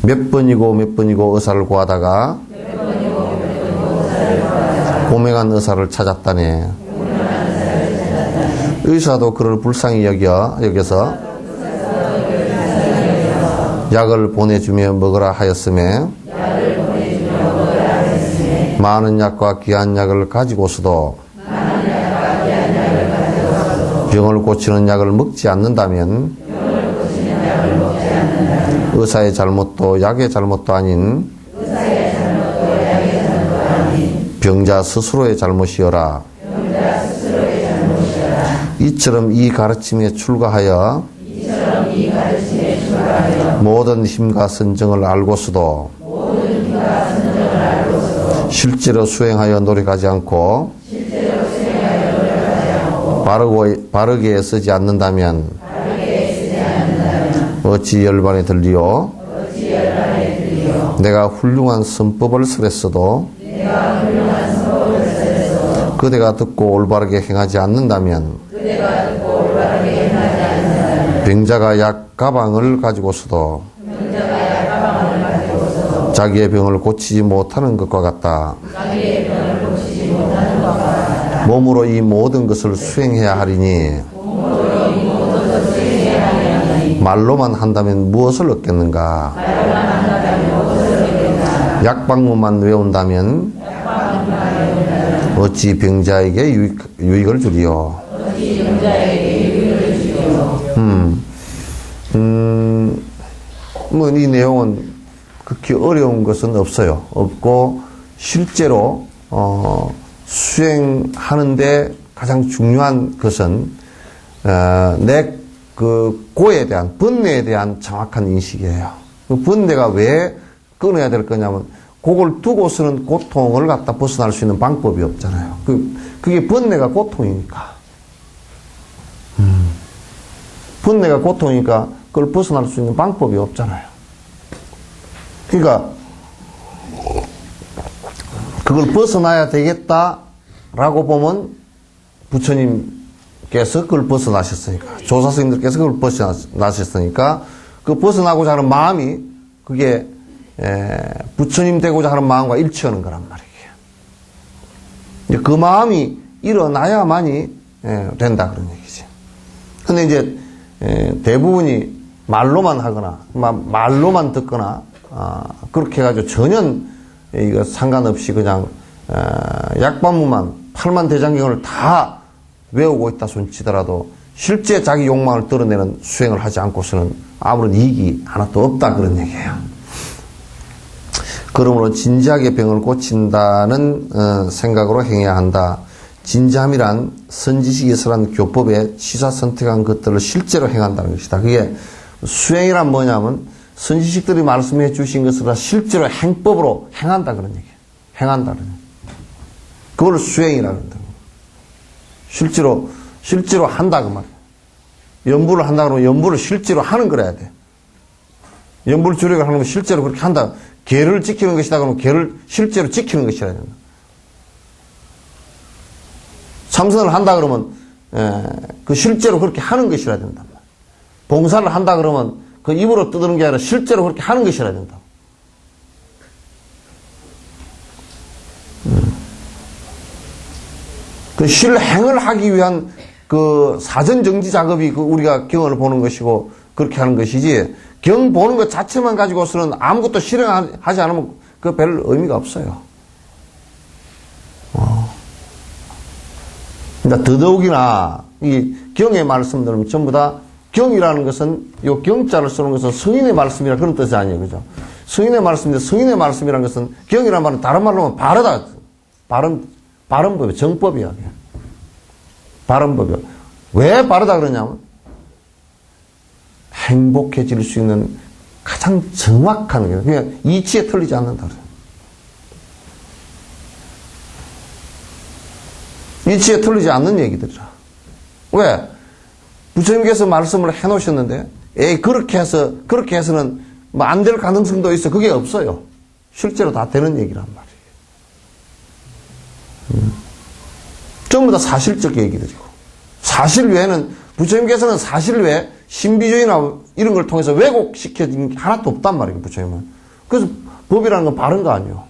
몇 번이고 의사를 구하다가 고명한 의사를 찾았다네. 의사도 그를 불쌍히 여겨서 약을 보내주며 먹으라 하였음에 많은 약과 귀한 약을 가지고서도 병을 고치는 약을 먹지 않는다면 의사의 잘못도 약의 잘못도 아닌 병자 스스로의 잘못이어라. 이처럼 이 가르침에 출가하여 모든 힘과 선정을 알고서도 실제로 수행하여 노력하지 않고 바르게 쓰지 않는다면 어찌 열반에 들리요? 내가 훌륭한 선법을 설했어도 그대가 듣고 올바르게 행하지 않는다면 병자가 약 가방을 가지고서도 자기의 병을 고치지 못하는 것과 같다. 몸으로 이 모든 것을 수행해야 하리니 말로만 한다면 무엇을 얻겠는가? 약방문만 외운다면 어찌 병자에게 유익을 주리요? 뭐 이 내용은 극히 어려운 것은 없어요. 없고 실제로 수행하는데 가장 중요한 것은 내 그 고에 대한 번뇌에 대한 정확한 인식이에요. 그 번뇌가 왜 끊어야 될 거냐면 그걸 두고서는 고통을 갖다 벗어날 수 있는 방법이 없잖아요. 그게 번뇌가 고통이니까. 번뇌가 고통이니까 그걸 벗어날 수 있는 방법이 없잖아요. 그러니까 그걸 벗어나야 되겠다라고 보면 부처님께서 그걸 벗어나셨으니까, 조사스님들께서 그걸 벗어나셨으니까 그 벗어나고자 하는 마음이 그게 부처님 되고자 하는 마음과 일치하는 거란 말이에요. 그 마음이 일어나야만이 된다 그런 얘기지. 근데 이제 대부분이 말로만 하거나 말로만 듣거나 그렇게 해가지고 전혀 이거 상관없이 그냥 약반무만 팔만대장경을 다 외우고 있다 손치더라도 실제 자기 욕망을 드러내는 수행을 하지 않고서는 아무런 이익이 하나도 없다 그런 얘기예요. 그러므로 진지하게 병을 고친다는 생각으로 행해야 한다. 진지함이란 선지식이설한 교법에 시사 선택한 것들을 실제로 행한다는 것이다. 그게 수행이란 뭐냐면 선지식들이 말씀해 주신 것을 다 실제로 행법으로 행한다 그런 얘기예요. 행한다는 얘기예요. 그걸 수행이라고 한다. 실제로 한다 그 말이에요. 연부를 한다 그러면 연부를 실제로 하는 거라야 돼. 연부를 주력을 하는 건 실제로 그렇게 한다. 계를 지키는 것이다 그러면 계를 실제로 지키는 것이라야 된다. 참선을 한다 그러면 그 실제로 그렇게 하는 것이라 된다. 봉사를 한다 그러면 그 입으로 떠드는 게 아니라 실제로 그렇게 하는 것이라 된다. 그 실행을 하기 위한 그 사전정지 작업이 그 우리가 경을 보는 것이고 그렇게 하는 것이지 경 보는 것 자체만 가지고서는 아무것도 실행하지 않으면 그 별 의미가 없어요. 그러니까 더더욱이나 이 경의 말씀들은 전부 다 경이라는 것은 요 경자를 쓰는 것은 성인의 말씀이라 그런 뜻이 아니에요. 그죠? 성인의 말씀인데 성인의 말씀이라는 것은 경이라는 말은 다른 말로 하면 바르다. 바른법이야. 정법이야. 바른법이야. 왜 바르다 그러냐면 행복해질 수 있는 가장 정확한 거예요. 그냥 이치에 틀리지 않는다. 이치에 틀리지 않는 얘기들이라. 왜? 부처님께서 말씀을 해놓으셨는데, 그렇게 해서는 뭐 안 될 가능성도 있어. 그게 없어요. 실제로 다 되는 얘기란 말이에요. 전부 다 사실적 얘기들이고. 사실 외에는, 부처님께서는 사실 외에 신비주의나 이런 걸 통해서 왜곡시켜진 게 하나도 없단 말이에요, 부처님은. 그래서 법이라는 건 바른 거 아니에요.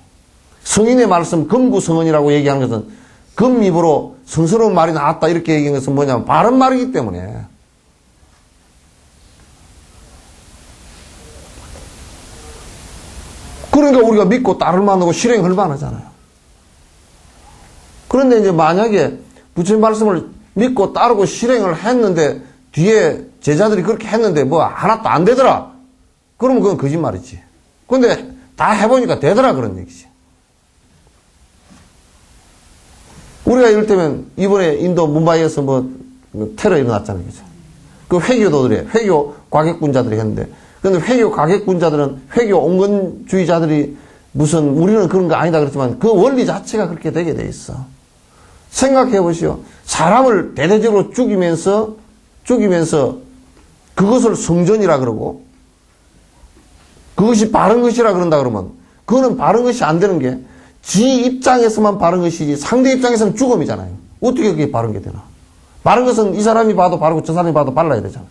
성인의 말씀, 금구성언이라고 얘기하는 것은 금 입으로 성스러운 말이 나왔다 이렇게 얘기하는 것은 뭐냐면 바른 말이기 때문에. 그러니까 우리가 믿고 따를 만하고 실행할 만하잖아요. 그런데 이제 만약에 부처님 말씀을 믿고 따르고 실행을 했는데 뒤에 제자들이 그렇게 했는데 뭐 하나도 안 되더라. 그러면 그건 거짓말이지. 근데 다 해보니까 되더라 그런 얘기지. 우리가 이를테면 이번에 인도 뭄바이에서 뭐 테러 일어났잖아요. 그죠? 그 회교도들이, 회교 과객군자들이 했는데, 근데 회교 과객군자들은 회교 온건주의자들이 무슨 우리는 그런 거 아니다 그랬지만 그 원리 자체가 그렇게 되게 돼 있어. 생각해 보시오. 사람을 대대적으로 죽이면서 그것을 성전이라 그러고 그것이 바른 것이라 그런다 그러면 그거는 바른 것이 안 되는 게 지 입장에서만 바른 것이지 상대 입장에서는 죽음이잖아요. 어떻게 그게 바른 게 되나? 바른 것은 이 사람이 봐도 바르고 저 사람이 봐도 발라야 되잖아.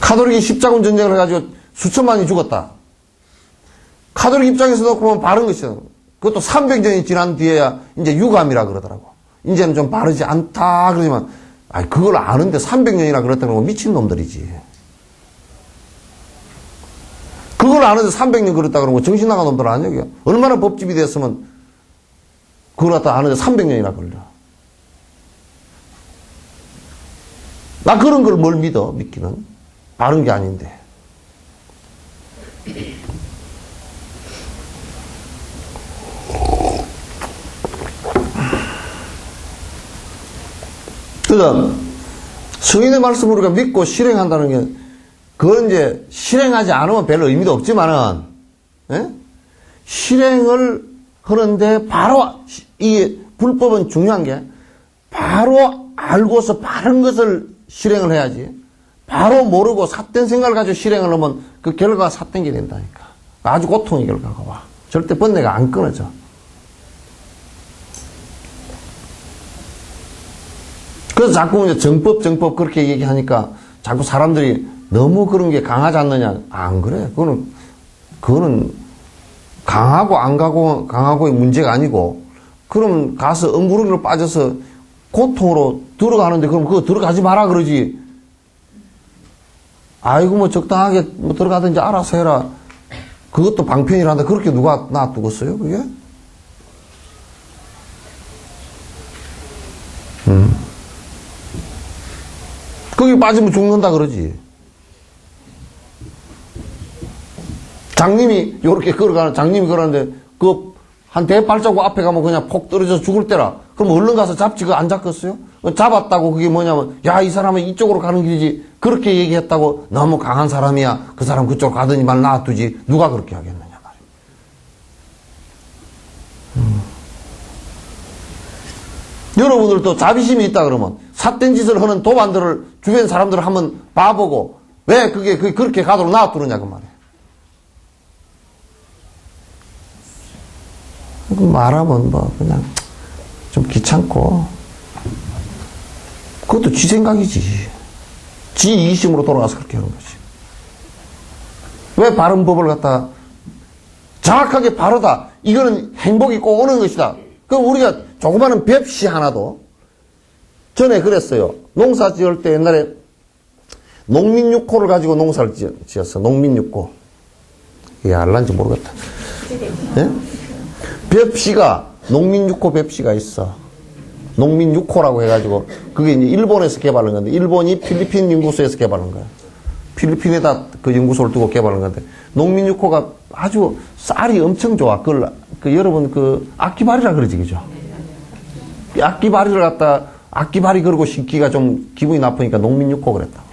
카톨릭이 십자군 전쟁을 해가지고 수천만이 죽었다. 카톨릭 입장에서 놓고 보면 바른 것이야. 그것도 300년이 지난 뒤에야 이제 유감이라 그러더라고. 이제는 좀 바르지 않다 그러지만 그걸 아는데 300년이나 그랬다고 하면 미친놈들이지. 그걸 아는데 300년 그랬다 그러면 정신 나간 놈들 아니야. 얼마나 법집이 됐으면 그걸 갖다 아는데 300년이나 걸려. 나 그런 걸 뭘 믿어, 믿기는. 바른 게 아닌데. 그러니까 성인의 말씀을 우리가 믿고 실행한다는 게 그건 이제 실행하지 않으면 별 의미도 없지만은 실행을 하는데 바로 이 불법은 중요한 게 바로 알고서 바른 것을 실행을 해야지. 바로 모르고 삿된 생각을 가지고 실행을 하면 그 결과가 삿된 게 된다니까. 아주 고통의 결과가 와. 절대 번뇌가 안 끊어져. 그래서 자꾸 이제 정법 그렇게 얘기하니까 자꾸 사람들이 너무 그런 게 강하지 않느냐. 안 그래. 그거는 강하고 안 강하고의 문제가 아니고, 그럼 가서 엉구르기로 빠져서 고통으로 들어가는데 그럼 그거 들어가지 마라 그러지. 아이고 뭐 적당하게 뭐 들어가든지 알아서 해라. 그것도 방편이란다. 그렇게 누가 놔두겠어요 그게? 거기 빠지면 죽는다 그러지. 장님이 요렇게 걸어가는, 장님이 걸어가는데 그 한 대발자국 앞에 가면 그냥 폭 떨어져 죽을 때라. 그럼 얼른 가서 잡지. 그거 안 잡겠어요? 잡았다고 그게 뭐냐면 야 이 사람은 이쪽으로 가는 길이지. 그렇게 얘기했다고 너무 강한 사람이야. 그 사람 그쪽으로 가더니 말 놔두지. 누가 그렇게 하겠느냐 말이야. 여러분들도 자비심이 있다 그러면 삿된 짓을 하는 도반들을 주변 사람들을 한번 봐보고 왜 그게 그렇게 가도록 놔두느냐 그 말이야. 말하면 뭐 그냥 좀 귀찮고 그것도 지 생각이지. 지 이심으로 돌아가서 그렇게 하는 거지. 왜 바른 법을 갖다 정확하게 바르다. 이거는 행복이 꼭 오는 것이다. 그럼 우리가 조그마한 벽시 하나도 전에 그랬어요. 농사 지을 때 옛날에 농민육호를 가지고 농사를 지었어. 농민육호. 이게 알란지 모르겠다. 예? 벽시가 농민육호 벽시가 있어. 농민육호라고 해가지고 그게 이제 일본에서 개발한 건데 일본이 필리핀 인구수에서 개발한 거야. 필리핀에다 그 연구소를 두고 개발한 건데, 농민육호가 아주 쌀이 엄청 좋아. 여러분 악기발이라 그러지, 그죠? 악기발이를 갖다, 악기발이 그러고 신기가 좀 기분이 나쁘니까 농민육호 그랬다고.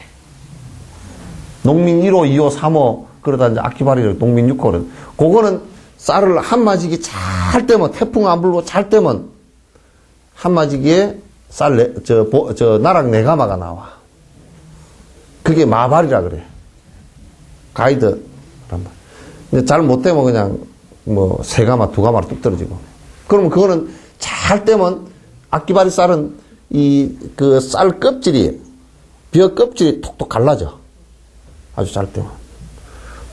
농민 1호, 2호, 3호, 그러다 이제 악기발이를 농민육호 그래. 그거는 쌀을 한마지기 잘 떼면, 태풍 안 불고 잘 떼면, 한마지기에 나락 네가마가 나와. 그게 마발이라 그래. 가이드. 근데 잘 못 떼면 그냥, 세 가마, 두 가마로 뚝 떨어지고. 그러면 그거는 잘 떼면, 악기발이 쌀은 쌀 껍질이, 벼 껍질이 톡톡 갈라져. 아주 잘 떼면.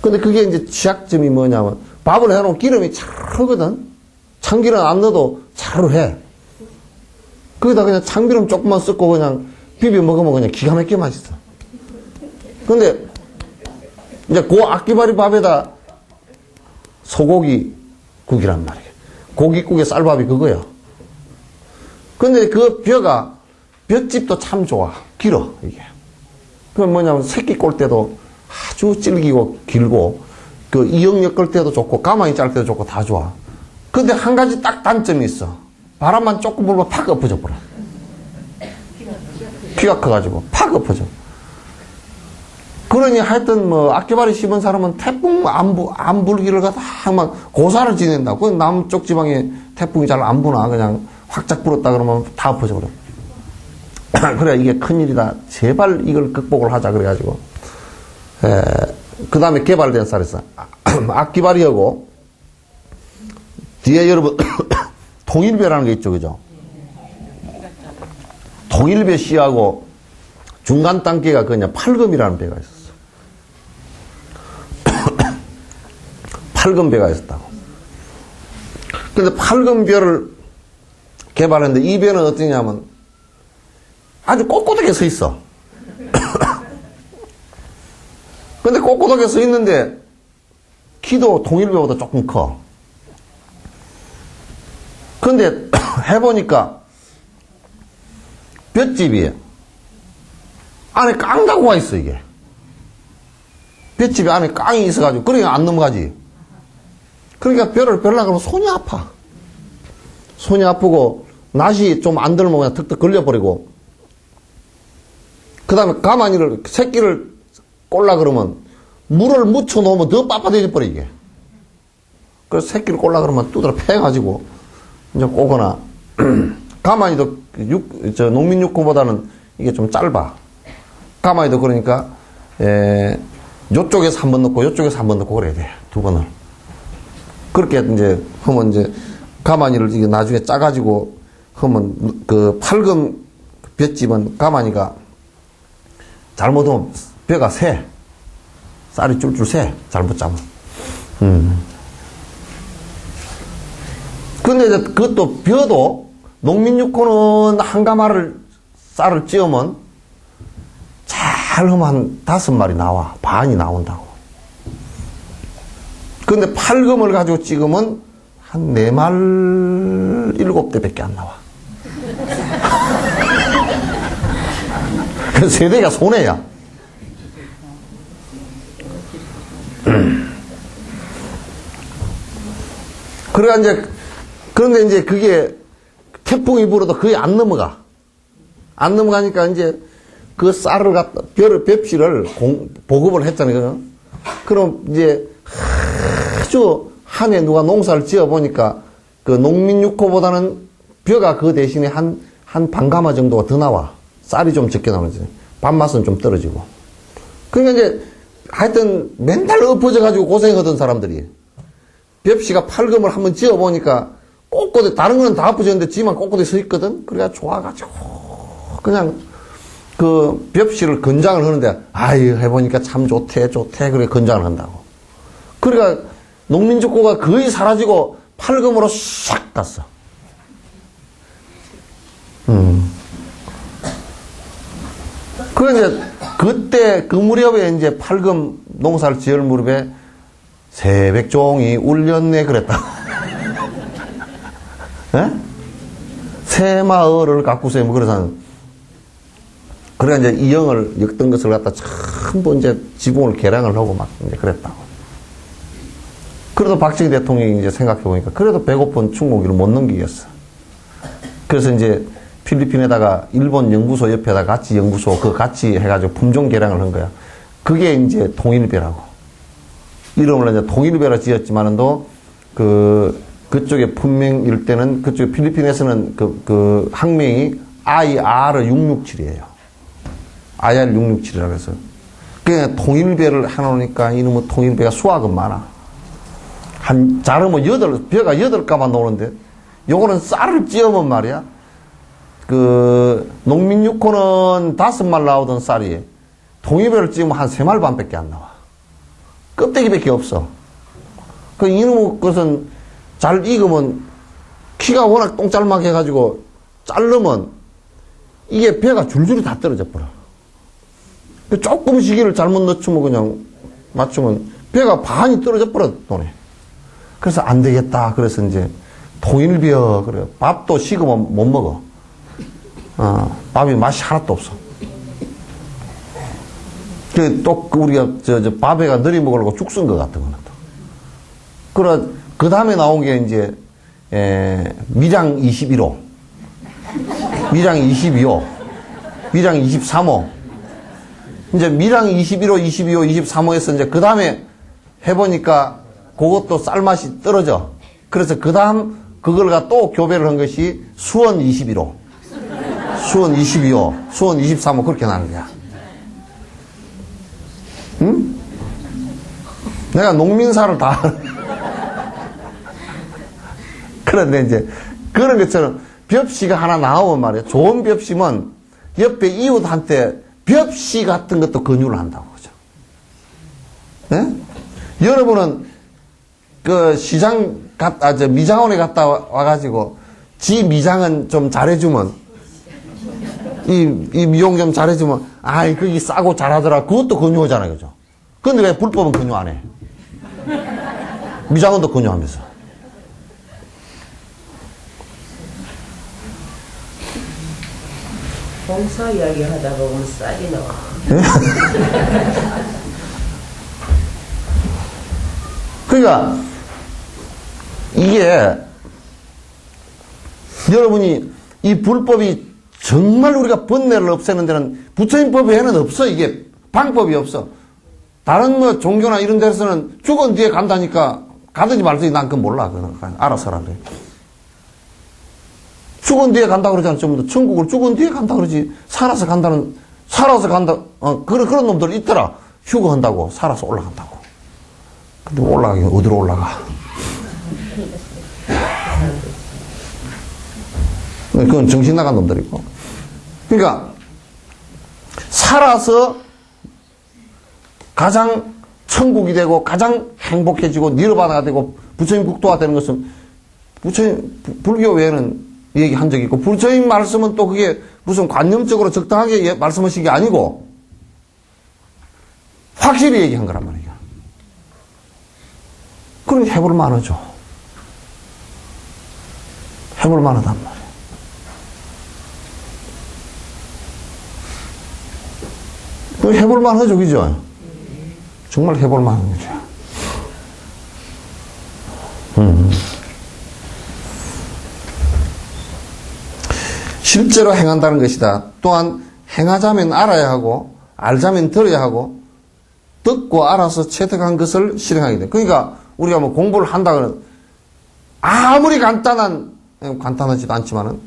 근데 그게 이제 취약점이 뭐냐면, 밥을 해놓으면 기름이 잘 흐거든? 참기름 안 넣어도 잘 해. 거기다 그냥 참기름 조금만 섞고 그냥 비벼 먹으면 그냥 기가 막히게 맛있어. 근데, 이제 그 악기발이 밥에다 소고기 국이란 말이에요. 고깃국에 쌀밥이 그거야. 근데 그 볏집도 참 좋아. 길어, 이게. 그건 뭐냐면 새끼 꼴 때도 아주 질기고 길고, 이역력 끌 때도 좋고, 가만히 짤 때도 좋고, 다 좋아. 근데 한 가지 딱 단점이 있어. 바람만 조금 불면 팍 엎어져 버려. 키가 커가지고, 팍 엎어져. 그러니 하여튼 악기발이 씹은 사람은 태풍 안 불기를 갖다 항상 고사를 지낸다. 그 남쪽 지방에 태풍이 잘 안 부나. 그냥 확짝 불었다 그러면 다 엎어져 버려. 그래, 이게 큰일이다. 제발 이걸 극복을 하자. 그래가지고. 그 다음에 개발된 쌀이 있어. 악기발이하고, 뒤에 여러분, 통일배라는 게 있죠. 그죠? 통일배 씨하고 중간 단계가 그냥 팔금이라는 배가 있었어. 팔금배가 있었다고. 근데 팔금배를 개발했는데 이 배는 어떠냐면 아주 꼿꼿하게 서 있어. 근데 꼿꼿하게 서 있는데 키도 통일배보다 조금 커. 근데 해보니까 볏집이 안에 깡다고 와 있어, 이게. 볏집이 안에 깡이 있어가지고, 그러니까 안 넘어가지. 그러니까 벼를 벼려고 하면 손이 아파. 손이 아프고, 낫이 좀 안 들면 그냥 턱턱 걸려버리고, 그 다음에 가만히를, 새끼를 꼴라 그러면, 물을 묻혀 놓으면 더 빳빳해져 버려, 이게. 그래서 새끼를 꼴라 그러면 두드러 패가지고, 이제 꼬거나, 가만히도, 농민육호보다는 이게 좀 짧아. 가만히도 그러니까, 요쪽에서 한 번 넣고, 요쪽에서 한 번 넣고 그래야 돼. 두 번을. 그렇게 이제, 하면 이제, 가만히를 이게 나중에 짜가지고, 하면, 팔금 볏집은 가만히가, 잘못하면 벼가 새. 쌀이 쫄쫄 새. 잘못 짜면. 근데 이제 그것도 벼도, 농민육호는 한 가마를 쌀을 찌우면, 잘 하면 한 5마리 나와. 반이 나온다고. 근데 팔금을 가지고 찍으면 한 4말 7대 밖에 안 나와. 그 세대가 손해야. 그런데 이제 그게 태풍이 불어도 거의 안 넘어가. 안 넘어가니까 이제 그 쌀을 갖다, 볏씨를 보급을 했잖아요. 그럼 이제 아주 한 해 누가 농사를 지어 보니까 그 농민육호보다는 벼가 그 대신에 한 반가마 정도가 더 나와. 쌀이 좀 적게 나오지. 밥맛은 좀 떨어지고. 그러니까 이제 하여튼 맨날 엎어져가지고 고생하던 사람들이 볏씨가 팔금을 한번 지어 보니까 꼿꼿해. 다른 거는 다 엎어졌는데 지만 꼿꼿해 서 있거든. 그래가 좋아가지고 그냥 그 볏씨를 건장을 하는데 아유 해보니까 참 좋대 그래 건장을 한다고. 그러니까 농민족고가 거의 사라지고 팔금으로 싹 갔어. 그래 이제 그때 그 무렵에 이제 팔금 농사를 지을 무렵에 새백종이 울렸네 그랬다. 새 마을을 가꾸세요. 뭐 그래서 그래 이제 이영을 엮던 것을 갖다 전부 이제 지붕을 개량을 하고 막 이제 그랬다고. 그래도 박정희 대통령이 이제 생각해보니까 그래도 배고픈 충무기를 못 넘기겠어. 그래서 이제 필리핀에다가 일본 연구소 옆에다 같이 연구소 그 같이 해가지고 품종 개량을 한 거야. 그게 이제 통일배라고. 이름을 이제 통일배라 지었지만은도 그쪽에 분명일 때는 그쪽 필리핀에서는 그 학명이 IR667이에요. IR667이라고 해서. 그냥 통일배를 해놓으니까 이놈의 통일배가 수학은 많아. 자르면 벼가 8가만 나오는데, 요거는 쌀을 찧으면 말이야. 농민육호는 5말 나오던 쌀이, 통일배를 찧으면 한 3말 반밖에 안 나와. 껍데기밖에 없어. 이놈의 것은 잘 익으면, 키가 워낙 똥짤막해 가지고, 자르면, 이게 벼가 줄줄이 다 떨어져 버려. 조금 시기를 잘못 늦추면 그냥, 맞추면, 벼가 반이 떨어져 버려, 돈에. 그래서 안 되겠다. 그래서 이제 통일벼 그래요. 밥도 식으면 못 먹어. 밥이 맛이 하나도 없어. 또 우리가 밥에가 느리 먹으려고 죽 쓴 것 같은 거는 또. 그 다음에 나온 게 이제 미량 21호, 미량 22호, 미량 23호. 이제 미량 21호, 22호, 23호에서 이제 그 다음에 해보니까 그것도 쌀맛이 떨어져. 그래서 그 다음 그걸 또 교배를 한 것이 수원 21호, 수원 22호, 수원 23호 그렇게 나는 거야. 응? 내가 농민사를 다 그런데 이제 그런 것처럼 벽시가 하나 나오면 말이야. 좋은 벽시면 옆에 이웃한테 벽시 같은 것도 권유를 한다고 그죠. 네? 여러분은 시장 미장원에 갔다 와가지고, 지 미장은 좀 잘해주면, 이 미용 좀 잘해주면, 거기 싸고 잘하더라. 그것도 권유하잖아요. 그죠? 근데 왜 불법은 권유 안 해? 미장원도 권유하면서. 봉사 이야기 하다 보면 쌀이 나와. 그러니까, 이게, 여러분이, 이 불법이 정말 우리가 번뇌를 없애는 데는 부처님 법에는 없어. 이게 방법이 없어. 다른 종교나 이런 데서는 죽은 뒤에 간다니까 가든지 말든지 난 그건 몰라. 알아서 하라 그래. 죽은 뒤에 간다 그러잖아. 전부 다 천국을 죽은 뒤에 간다 그러지. 살아서 간다. 그런 놈들 있더라. 휴거한다고. 살아서 올라간다고. 근데 올라가긴 어디로 올라가? 그건 정신 나간 놈들이고. 그러니까 살아서 가장 천국이 되고 가장 행복해지고 니르바나가 되고 부처님 국도가 되는 것은 부처님 불교 외에는 얘기한 적이 있고, 부처님 말씀은 또 그게 무슨 관념적으로 적당하게 말씀하신 게 아니고 확실히 얘기한 거란 말이야. 그럼 해볼 만하죠. 해볼 만하단 말이야. 해볼 만하죠, 그죠? 정말 해볼 만한 거죠. 실제로 행한다는 것이다. 또한 행하자면 알아야 하고 알자면 들어야 하고 듣고 알아서 체득한 것을 실행하게 돼. 그러니까 우리가 뭐 공부를 한다고는 아무리 간단하지도 않지만은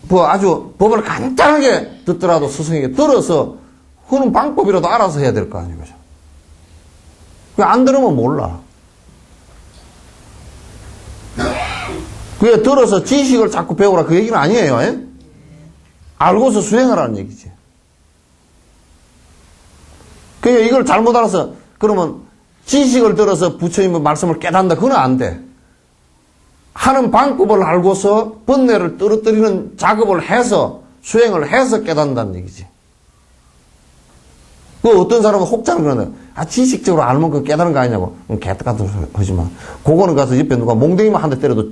뭐 아주 법을 간단하게 듣더라도 스승에게 들어서 그런 방법이라도 알아서 해야 될 거 아니에요. 그죠? 안 들으면 몰라. 그게 들어서 지식을 자꾸 배우라 그 얘기는 아니에요. 에? 알고서 수행하라는 얘기지. 그러니까 이걸 잘못 알아서 그러면 지식을 들어서 부처님의 말씀을 깨닫는다. 그건 안 돼. 하는 방법을 알고서 번뇌를 떨어뜨리는 작업을 해서 수행을 해서 깨닫는다는 얘기지. 그 어떤 사람은 혹자는 그러는데 지식적으로 알면 그 깨닫는 거 아니냐고. 개떡 같은 소리 하지 마. 그거는 가서 옆에 누가 몽댕이만 한 대 때려도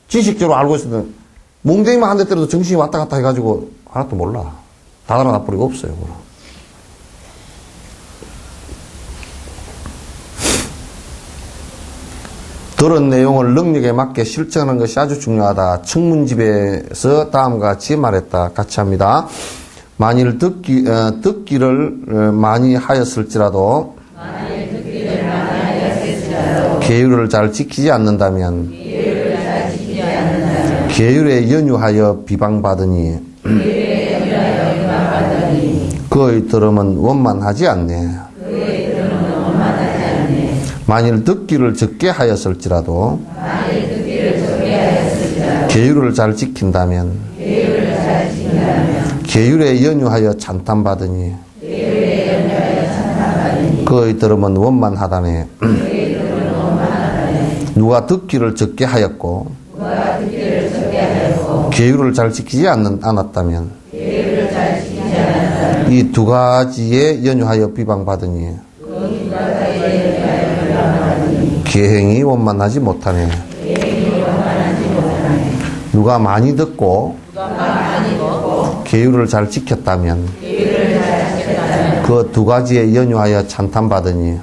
지식적으로 알고 있으면 몽댕이만 한 대 때려도 정신이 왔다 갔다 해가지고 하나도 몰라. 다 달아나 버리고 없어요. 그럼. 들은 내용을 능력에 맞게 실천하는 것이 아주 중요하다. 청문집에서 다음과 같이 말했다. 같이 합니다. 만일 듣기를 많이 하였을지라도 계율을 잘 지키지 않는다면 계율에 연유하여 비방받으니 그의 들음은 원만하지 않네. 만일 듣기를 적게 하였을지라도 계율을 잘 지킨다면 계율에 연유하여 찬탄받으니 그의 들음은 원만하다네. 누가 듣기를 적게 하였고 계율을 잘 지키지 않았다면 이 두 가지에 연유하여 비방받으니 계행이 원만하지 못하네. 누가 많이 듣고 계율을 잘 지켰다면 그 두 가지에 연유하여 찬탄받으니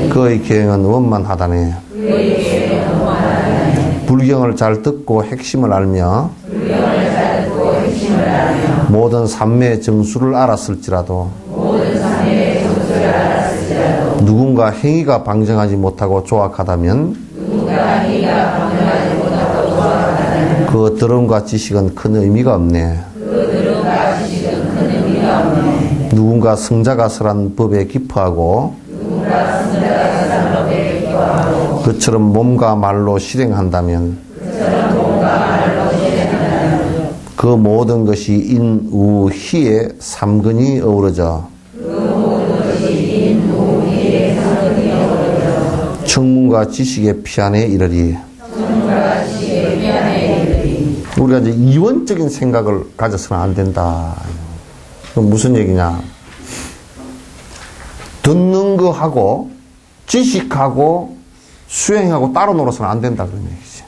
그의 계행은 원만하다네. 불경을 잘 듣고 핵심을 알며 모든 삼매의 정수를 알았을지라도 누군가 행위가 방정하지 못하고 조악하다면 그 들음과 지식은 큰 의미가 없네. 누군가 성자가설한 법에 기뻐하고 그처럼 몸과 말로 실행한다면 그 모든 것이 인우희의 삼근이 어우러져 청문과 지식의 피안에 이르리. 우리가 이제 이원적인 생각을 가져서는 안 된다. 그럼 무슨 얘기냐? 듣는 거 하고 지식하고 수행하고 따로 놀아서는 안 된다 그런 얘기지.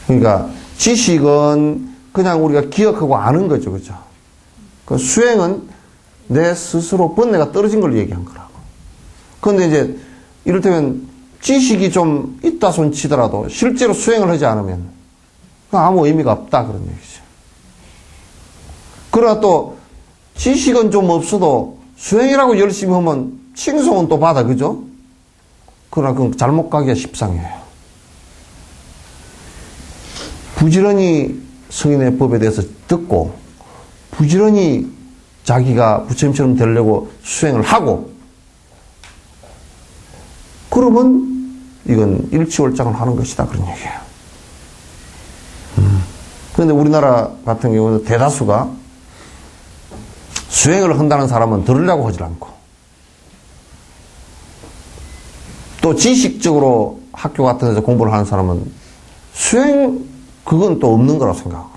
그러니까 지식은 그냥 우리가 기억하고 아는 거죠, 그죠? 그 수행은 내 스스로 번뇌가 떨어진 걸 얘기한 거라고. 그런데 이제 이를테면 지식이 좀 있다 손 치더라도 실제로 수행을 하지 않으면 아무 의미가 없다 그런 얘기죠. 그러나 또 지식은 좀 없어도 수행이라고 열심히 하면 칭송은 또 받아, 그죠? 그러나 그건 잘못 가기가 십상이에요. 부지런히 성인의 법에 대해서 듣고 부지런히 자기가 부처님처럼 되려고 수행을 하고 그러면 이건 일치월장을 하는 것이다 그런 얘기예요. 그런데 우리나라 같은 경우는 대다수가 수행을 한다는 사람은 들으려고 하지 않고 또 지식적으로 학교 같은 데서 공부를 하는 사람은 수행 그건 또 없는 거라고 생각하고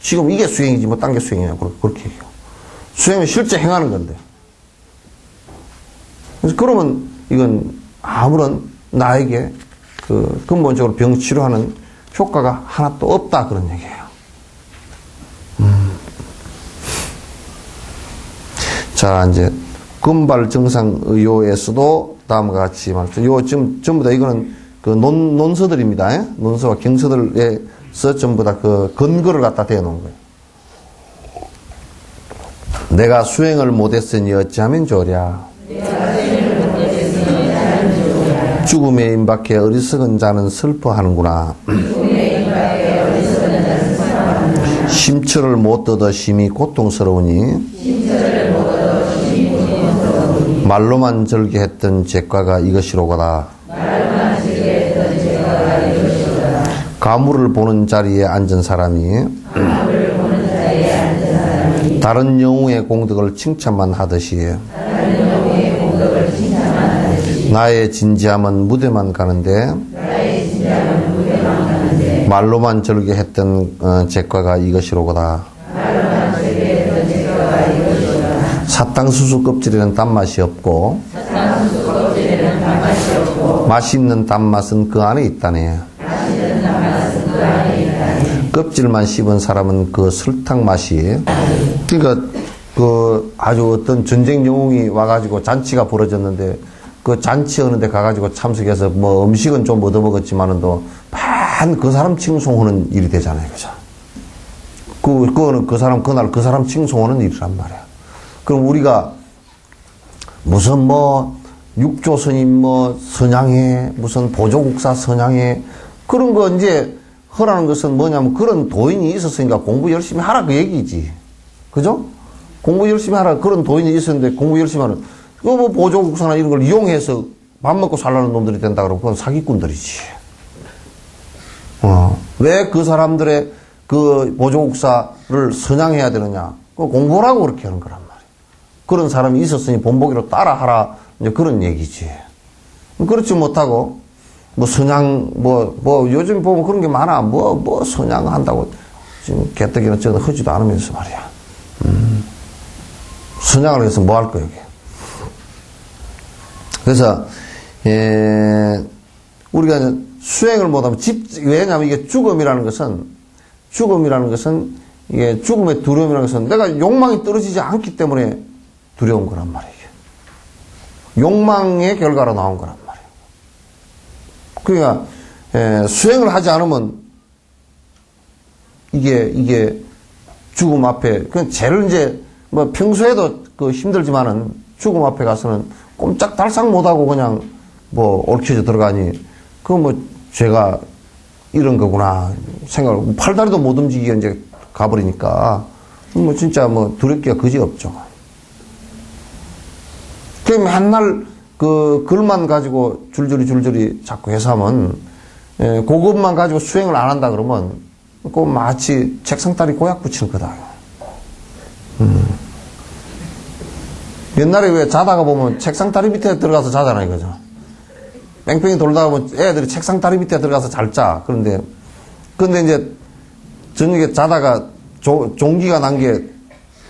지금 이게 수행이지 뭐 딴 게 수행이냐 그렇게 얘기해요. 수행은 실제 행하는 건데 그래서 그러면 이건 아무런 나에게 그 근본적으로 병 치료하는 효과가 하나도 없다 그런 얘기예요. 자, 이제 금발정상의요에서도 다음과 같이 말했죠. 요 지금 전부 다 이거는 그 논서들입니다. 예? 논서와 경서들에서 전부 다 그 근거를 갖다 대놓은 거예요. 내가 수행을 못했으니 어찌하면 좋으랴. 죽음에 임박해 어리석은 자는 슬퍼하는구나. 심처를 못 얻어 심히 고통스러우니 말로만 절개했던 죄과가 이것이로구나. 가물을 보는 자리에 앉은 사람이 다른 영웅의 공덕을 칭찬만 하듯이 나의 진지함은 무대만 가는데 말로만 절개했던 죄과가 이것이로구나. 사탕수수 껍질에는 단맛이 없고 맛있는 단맛은 그 안에 있다네. 껍질만 씹은 사람은 그 설탕 맛이, 그러니까 그 아주 어떤 전쟁 영웅이 와가지고 잔치가 벌어졌는데 그 잔치 어느 데 가가지고 참석해서 뭐 음식은 좀 얻어먹었지만은 반 그 사람 칭송하는 일이 되잖아요. 그죠? 그거는 그 사람, 그날 그 사람 칭송하는 일이란 말이야. 그럼 우리가 무슨 뭐 육조 스님 뭐 선양해, 무슨 보조국사 선양해, 그런 거 이제 허라는 것은 뭐냐면 그런 도인이 있었으니까 공부 열심히 하라 그 얘기지. 그죠? 공부 열심히 하라. 그런 도인이 있었는데 공부 열심히 하는, 그 뭐 보조국사나 이런 걸 이용해서 밥 먹고 살라는 놈들이 된다 그러면 그건 사기꾼들이지. 왜 그 사람들의 그 보조국사를 선양해야 되느냐? 그 공부라고 그렇게 하는 거란 말이야. 그런 사람이 있었으니 본보기로 따라하라. 이제 그런 얘기지. 그렇지 못하고, 뭐 선양, 요즘 보면 그런 게 많아. 선양한다고. 지금 개떡이나 저거 하지도 않으면서 말이야. 선양을 해서 뭐 할 거야, 이게. 그래서, 우리가 수행을 못하면 왜냐면 이게 죽음이라는 것은 이게 죽음의 두려움이라는 것은 내가 욕망이 떨어지지 않기 때문에 두려운 거란 말이에요. 욕망의 결과로 나온 거란 말이에요. 그러니까, 수행을 하지 않으면 이게 죽음 앞에, 그냥 죄를 이제 뭐 평소에도 그 힘들지만은 죽음 앞에 가서는 꼼짝달싹 못하고 그냥 뭐 얽혀져 들어가니, 그거 뭐 죄가 이런 거구나 생각을, 팔다리도 못 움직이게 이제 가버리니까 뭐 진짜 뭐 두렵기가 그지 없죠. 그럼 맨날 그 글만 가지고 줄줄이 자꾸 해서 하면, 그것만 가지고 수행을 안 한다 그러면 그 마치 책상다리 고약 붙이는 거다. 옛날에 왜 자다가 보면 책상다리 밑에 들어가서 자잖아요, 그죠? 뺑뺑이 돌다가 보면 애들이 책상다리 밑에 들어가서 잘 자. 근데 이제 저녁에 자다가 종기가 난 게,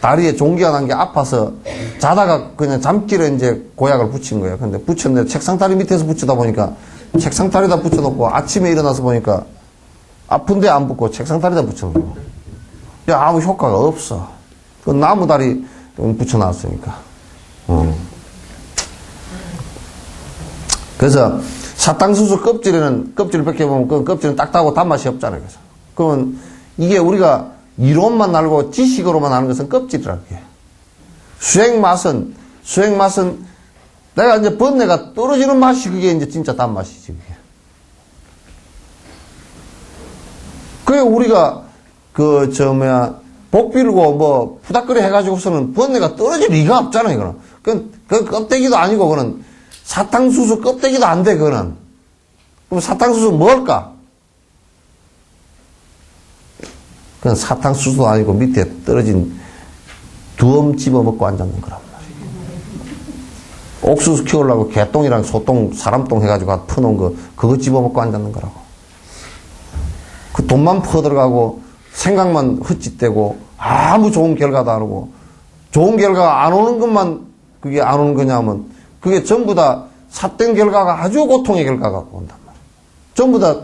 다리에 종기가 난 게 아파서 자다가 그냥 잠길에 이제 고약을 붙인 거예요. 근데 붙였는데 책상다리 밑에서 붙이다 보니까 책상다리에다 붙여놓고 아침에 일어나서 보니까 아픈데 안 붙고 책상다리에다 붙여놓고. 아무 효과가 없어. 그 나무다리 붙여놨으니까. 그래서 사탕수수 껍질을 벗겨보면 그 껍질은 딱딱하고 단맛이 없잖아요. 그래서. 그러면 이게 우리가 이론만 알고 지식으로만 아는 것은 껍질이라고 해요. 수행 맛은 내가 이제 번뇌가 떨어지는 맛이 그게 이제 진짜 단맛이지, 그게. 그게 우리가 복 빌고 뭐 푸닥거리 해가지고서는 번뇌가 떨어질 리가 없잖아요, 이거는. 그 껍데기도 아니고, 그거는 사탕수수 껍데기도 안 돼, 그거는. 그럼 사탕수수 뭘까? 그건 사탕수수도 아니고 밑에 떨어진 두엄 집어먹고 앉았는 거란 말이에요. 옥수수 키우려고 개똥이랑 소똥, 사람똥 해가지고 퍼놓은 그거 집어먹고 앉았는 거라고. 그 돈만 퍼들어가고 생각만 헛짓대고 아무 좋은 결과도 안 오고, 좋은 결과가 안 오는 것만 그게 안 오는 거냐면 그게 전부 다 삿된 결과가 아주 고통의 결과가 온단 말이야. 전부 다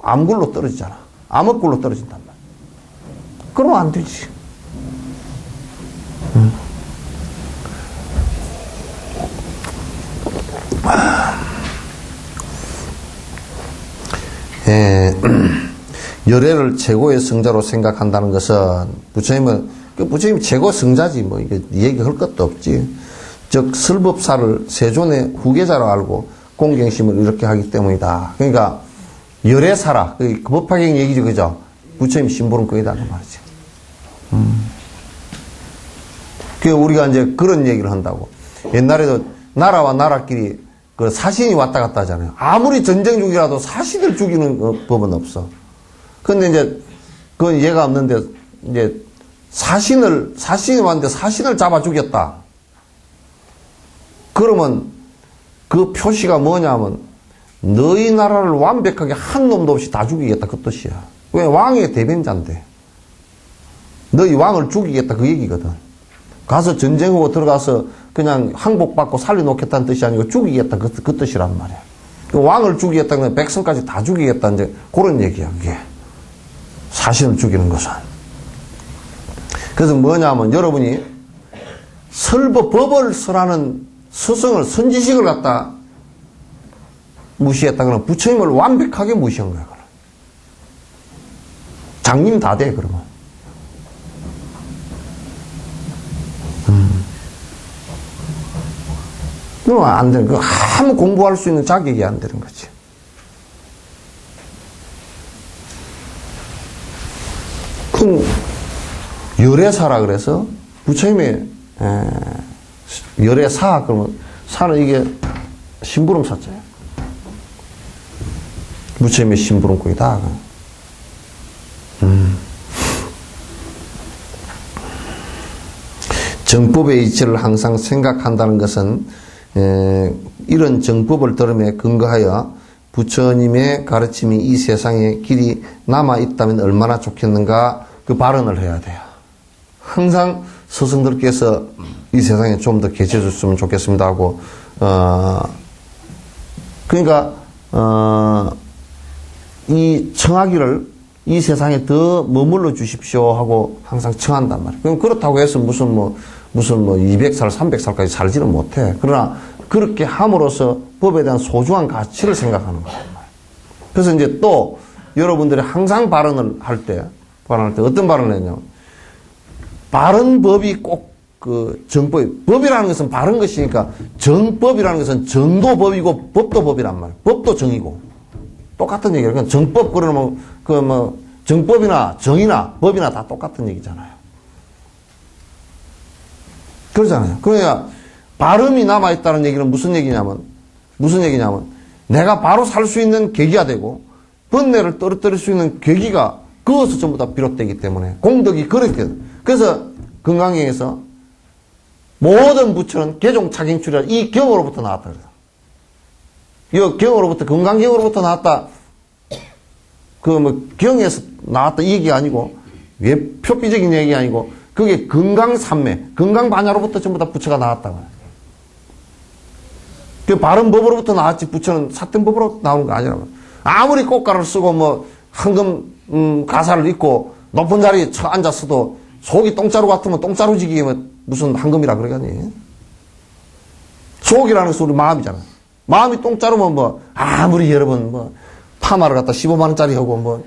암굴로 떨어지잖아. 암흑굴로 떨어진단 말이야. 그러면 안 되지. 열애를 최고의 성자로 생각한다는 것은 부처님이 최고 성자지 뭐 이게 얘기할 것도 없지. 즉 설법사를 세존의 후계자로 알고 공경심을 이렇게 하기 때문이다. 그러니까 열애사라. 그 법화경 얘기죠, 그죠? 부처님 심부름 거기다 그 말이지. 그 우리가 이제 그런 얘기를 한다고. 옛날에도 나라와 나라끼리 그 사신이 왔다 갔다 하잖아요. 아무리 전쟁 중이라도 사신을 죽이는 법은 없어. 근데 이제 그건 이해가 없는데 이제 사신이 왔는데 사신을 잡아 죽였다. 그러면 그 표시가 뭐냐면 너희 나라를 완벽하게 한 놈도 없이 다 죽이겠다 그 뜻이야. 왜? 왕의 대변자인데. 너희 왕을 죽이겠다 그 얘기거든. 가서 전쟁하고 들어가서 그냥 항복받고 살려놓겠다는 뜻이 아니고 죽이겠다 그 뜻이란 말이야. 그 왕을 죽이겠다는 건 백성까지 다 죽이겠다 이제 그런 얘기야 그게. 자신을 죽이는 것은. 그래서 뭐냐면 여러분이 법을 설하는 스승을, 선지식을 갖다 무시했다. 그러면 부처님을 완벽하게 무시한 거야. 그럼. 장님 다 돼, 그러면. 그러면 안 되는 거. 아무 공부할 수 있는 자격이 안 되는 거지. 그럼 열애사라 그래서 부처님의 열애사 그러면 사는 이게 심부름 사자예요. 부처님의 심부름국이다. 정법의 이치를 항상 생각한다는 것은 이런 정법을 들음에 근거하여 부처님의 가르침이 이 세상에 길이 남아있다면 얼마나 좋겠는가 그 발언을 해야 돼요. 항상 스승들께서 이 세상에 좀 더 계셔줬으면 좋겠습니다 하고 그러니까 이 청하기를 이 세상에 더 머물러 주십시오 하고 항상 청한단 말이에요. 그럼 그렇다고 해서 무슨 200살, 300살까지 살지는 못해. 그러나 그렇게 함으로써 법에 대한 소중한 가치를 생각하는 거란 말이에요. 그래서 이제 또 여러분들이 항상 발언을 할 때 어떤 발언을 했냐면 바른 법이 꼭 법이라는 것은 바른 것이니까 정법이라는 것은 정도 법이고 법도 법이란 말이에요. 법도 정이고 똑같은 얘기예요. 그러니까 정법 그러면 정법이나 정이나 법이나 다 똑같은 얘기잖아요. 그러잖아요. 그러니까 발음이 남아있다는 얘기는 무슨 얘기냐면 내가 바로 살 수 있는 계기가 되고 번뇌를 떨어뜨릴 수 있는 계기가 그것을 전부 다 비롯되기 때문에 공덕이 그렇게 그래서 건강경에서 모든 부처는 개종착행출이라 이 경으로부터 나왔다 그래요. 이 경으로부터 건강경으로부터 나왔다. 경에서 나왔다 이 얘기가 아니고 표피적인 얘기가 아니고 그게 건강산매, 건강반야로부터 전부 다 부처가 나왔다고 해요. 그 바른 법으로부터 나왔지 부처는 삿된 법으로 나온 거 아니라고. 아무리 꽃가루를 쓰고 황금 가사를 입고 높은 자리에 앉았어도 속이 똥자루 같으면 똥자루지기 무슨 황금이라 그러겠니? 속이라는 것은 우리 마음이잖아. 마음이 똥자루면 아무리 여러분 파마를 갖다 15만원짜리 하고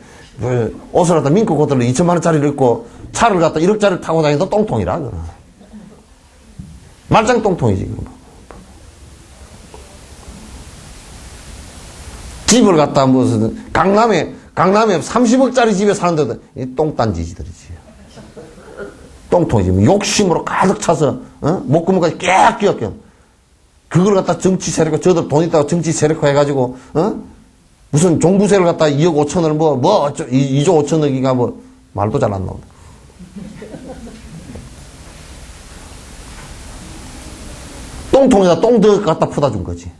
옷을 갖다 민코 코트를 2천만원짜리를 입고 차를 갖다 1억짜리를 타고 다니도 똥통이라 그래. 말짱 똥통이지. 집을 갖다 무슨 강남에 30억짜리 집에 사는데도 이 똥딴지지들이지. 똥통이지. 욕심으로 가득 차서 목구멍까지 깨끗 그걸 갖다 정치 세력화 저들 돈 있다고 정치 세력화 해가지고 무슨 종부세를 갖다 2억 5천을 2조 5천억인가 말도 잘 안 나온다. 똥통에다 똥 더 갖다 퍼다 준 거지.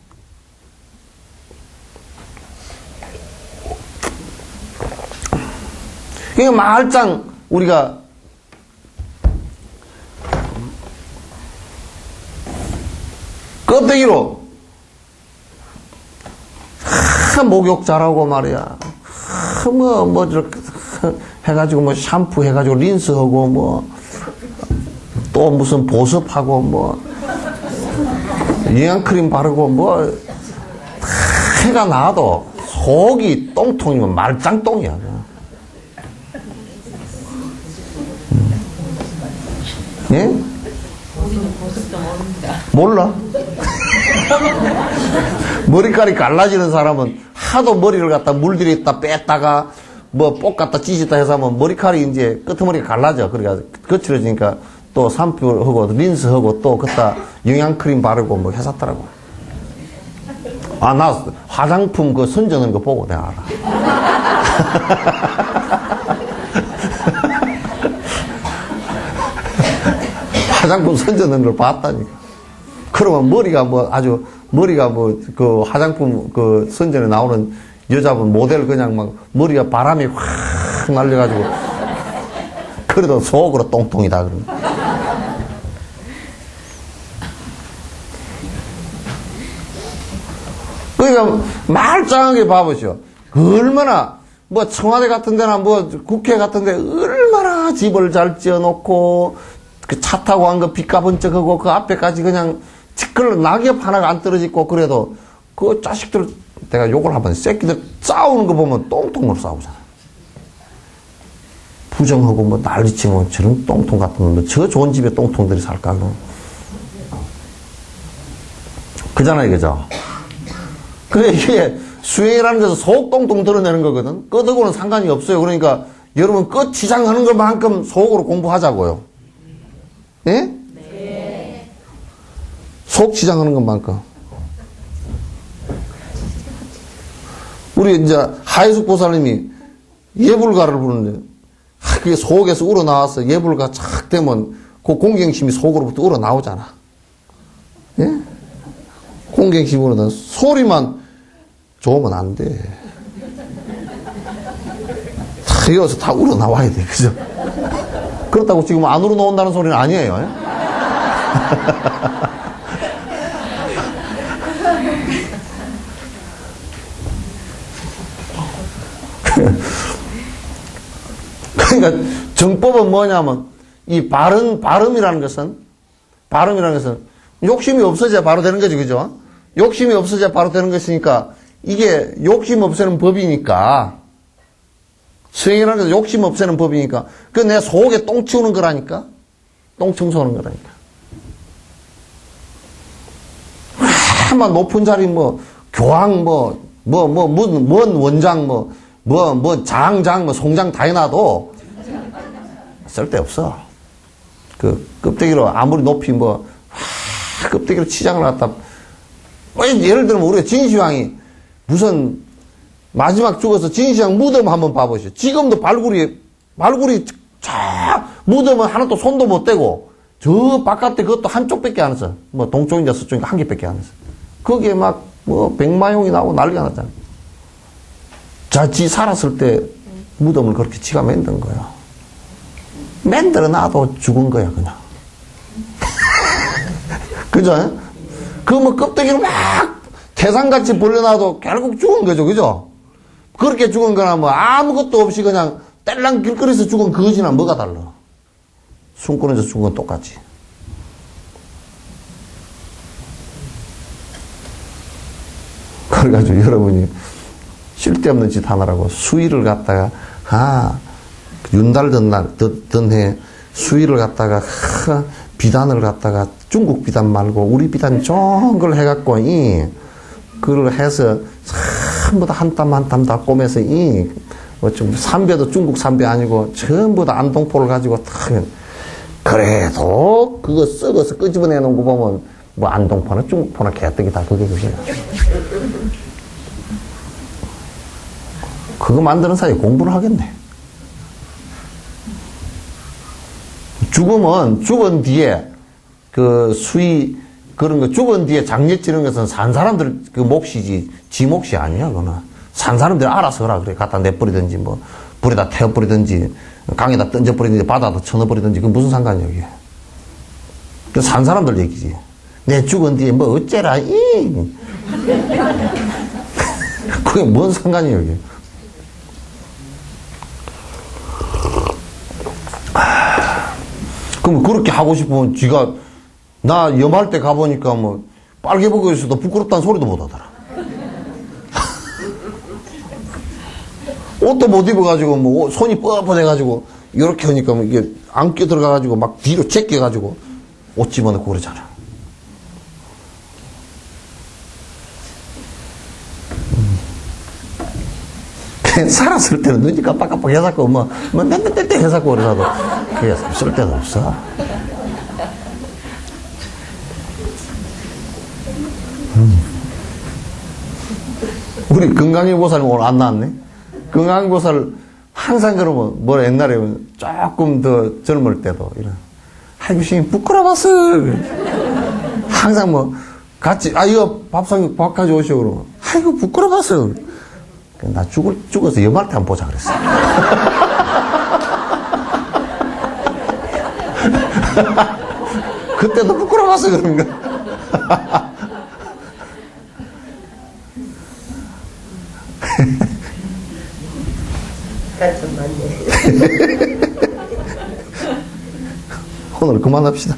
그러니까 말짱 우리가 껍데기로 목욕 잘하고 말이야. 저렇게 해가지고 샴푸 해가지고 린스하고 또 무슨 보습하고 영양크림 바르고 해가 나도 속이 똥통이면 말짱똥이야. 예? 우리는 보습도 모릅니다. 몰라? 머리카락이 갈라지는 사람은 하도 머리를 갖다 물들였다 뺐다가 뽁 갖다 찢었다 해서 하면 머리카락이 이제 끄트머리가 갈라져. 그러니까 거칠어지니까 또 샴푸하고 린스하고 또 그따 영양크림 바르고 해샀더라고. 나 화장품 선전하는 거 보고 내가 알아. 화장품 선전하는 걸 봤다니까. 그러면 머리가 화장품 선전에 나오는 여자분 모델 그냥 머리가 바람이 확 날려가지고 그래도 속으로 똥똥이다 그러면. 그러니까 말짱하게 봐보시오. 얼마나 뭐 청와대 같은 데나 뭐 국회 같은 데 얼마나 집을 잘 지어놓고 그 차 타고 한 거 빚 갚은 척하고 그 앞에까지 그냥 시끌러 낙엽 하나가 안 떨어지고 그래도 그 자식들 내가 욕을 하면 새끼들 싸우는 거 보면 똥통으로 싸우잖아. 부정하고 뭐 난리치고 저런 똥통 같은 놈, 저 좋은 집에 똥통들이 살까 그럼. 그잖아요, 그죠? 그래 이게 수행이라는 것은 속 똥통 드러내는 거거든. 끝하고는 상관이 없어요. 그러니까 여러분 끝 치장하는 것만큼 속으로 공부하자고요. 예? 네. 속 치장하는 것만큼. 우리 이제 하예숙 보살님이 예불가를 부르는데 그게 속에서 우러나와서 예불가 착 되면 그 공경심이 속으로부터 우러나오잖아. 예? 공경심이 우러나와. 소리만 좋으면 안 돼. 다 이어서 다 우러나와야 돼. 그죠? 그렇다고 지금 안 우러나온다는 소리는 아니에요. 예? 그러니까 정법은 뭐냐면 이 발음이라는 것은 욕심이 없어져야 바로 되는 거지, 그죠? 욕심이 없어져야 바로 되는 것이니까 이게 욕심 없애는 법이니까 수행이라는 것은 욕심 없애는 법이니까 그 내 속에 똥 치우는 거라니까 똥 청소하는 거라니까. 아마 높은 자리 뭐 교황 뭔 원장 장 송장 다 해놔도 쓸데없어. 그 껍데기로 아무리 높이 껍데기로 치장을 갖다 예를 들면 우리가 진시황이 무슨 마지막 죽어서 진시황 무덤 한번 봐보시오. 지금도 발굴이 무덤은 하나도 손도 못 대고 저 바깥에 그것도 한쪽밖에 안 했어. 뭐 동쪽인가 서쪽인가 한 개밖에 안 했어. 거기에 백마용이 나오고 난리가 났잖아. 지 살았을 때 무덤을 그렇게 지가 만든 거야. 만들어 놔도 죽은 거야, 그냥. 그죠? 그 껍데기를 막 태산같이 벌려놔도 결국 죽은 거죠, 그죠? 그렇게 죽은 거나 아무것도 없이 그냥 딸랑 길거리에서 죽은 그것이나 뭐가 달라? 숨고에서 죽은 건 똑같지. 그래가지고 여러분이 쓸데없는 짓 하느라고 수의를 갖다가 윤달 든 해 수의를 갖다가 비단을 갖다가 중국 비단 말고 우리 비단 좋은 걸 해갖고 그걸 해서 전부 다 한 땀 한 땀 다 꼬매서 좀 삼배도 중국 삼배 아니고 전부 다 안동포를 가지고 탁 그래도 그거 썩어서 끄집어내 놓은 거 보면 안동포나 중국포나 개떡이 다 그게 그거야. 그거 만드는 사이에 공부를 하겠네. 죽은 뒤에 그 그런 거 죽은 뒤에 장례 치는 것은 산 사람들 그 몫이지 지 몫이 아니야. 그거는 산 사람들이 알아서 하라 그래. 갖다 내버리든지 불에다 태워버리든지 강에다 던져버리든지 바다다 쳐넣어버리든지 그게 무슨 상관이야 이게. 산 사람들 얘기지. 내 죽은 뒤에 어째라 그게 뭔 상관이야 이게. 그럼 그렇게 하고 싶으면 쥐가 나 염할 때 가보니까 빨개보고있어도 부끄럽다는 소리도 못 하더라. 옷도 못 입어가지고 손이 뻣뻣해가지고 이렇게 하니까 이게 안 끼어들어가가지고 막 뒤로 제껴가지고 옷 집어넣고 그러잖아. 살았을 때는 눈이 깜빡깜빡 해갖고 땡땡땡땡 해갖고 그러라도 그게 쓸데도 없어. 우리 건강의 보살은 오늘 안 나왔네. 건강의 보살 항상 그러면 옛날에 조금 더 젊을 때도 아이고 스님 부끄러웠어. 항상 같이 이거 밥 가져오시오 그러면 아이고 부끄러웠어. 나 죽어서 염할 때 한번 보자 그랬어. 그때도 부끄러워서 그런가. 좀 맞네. 오늘 그만합시다.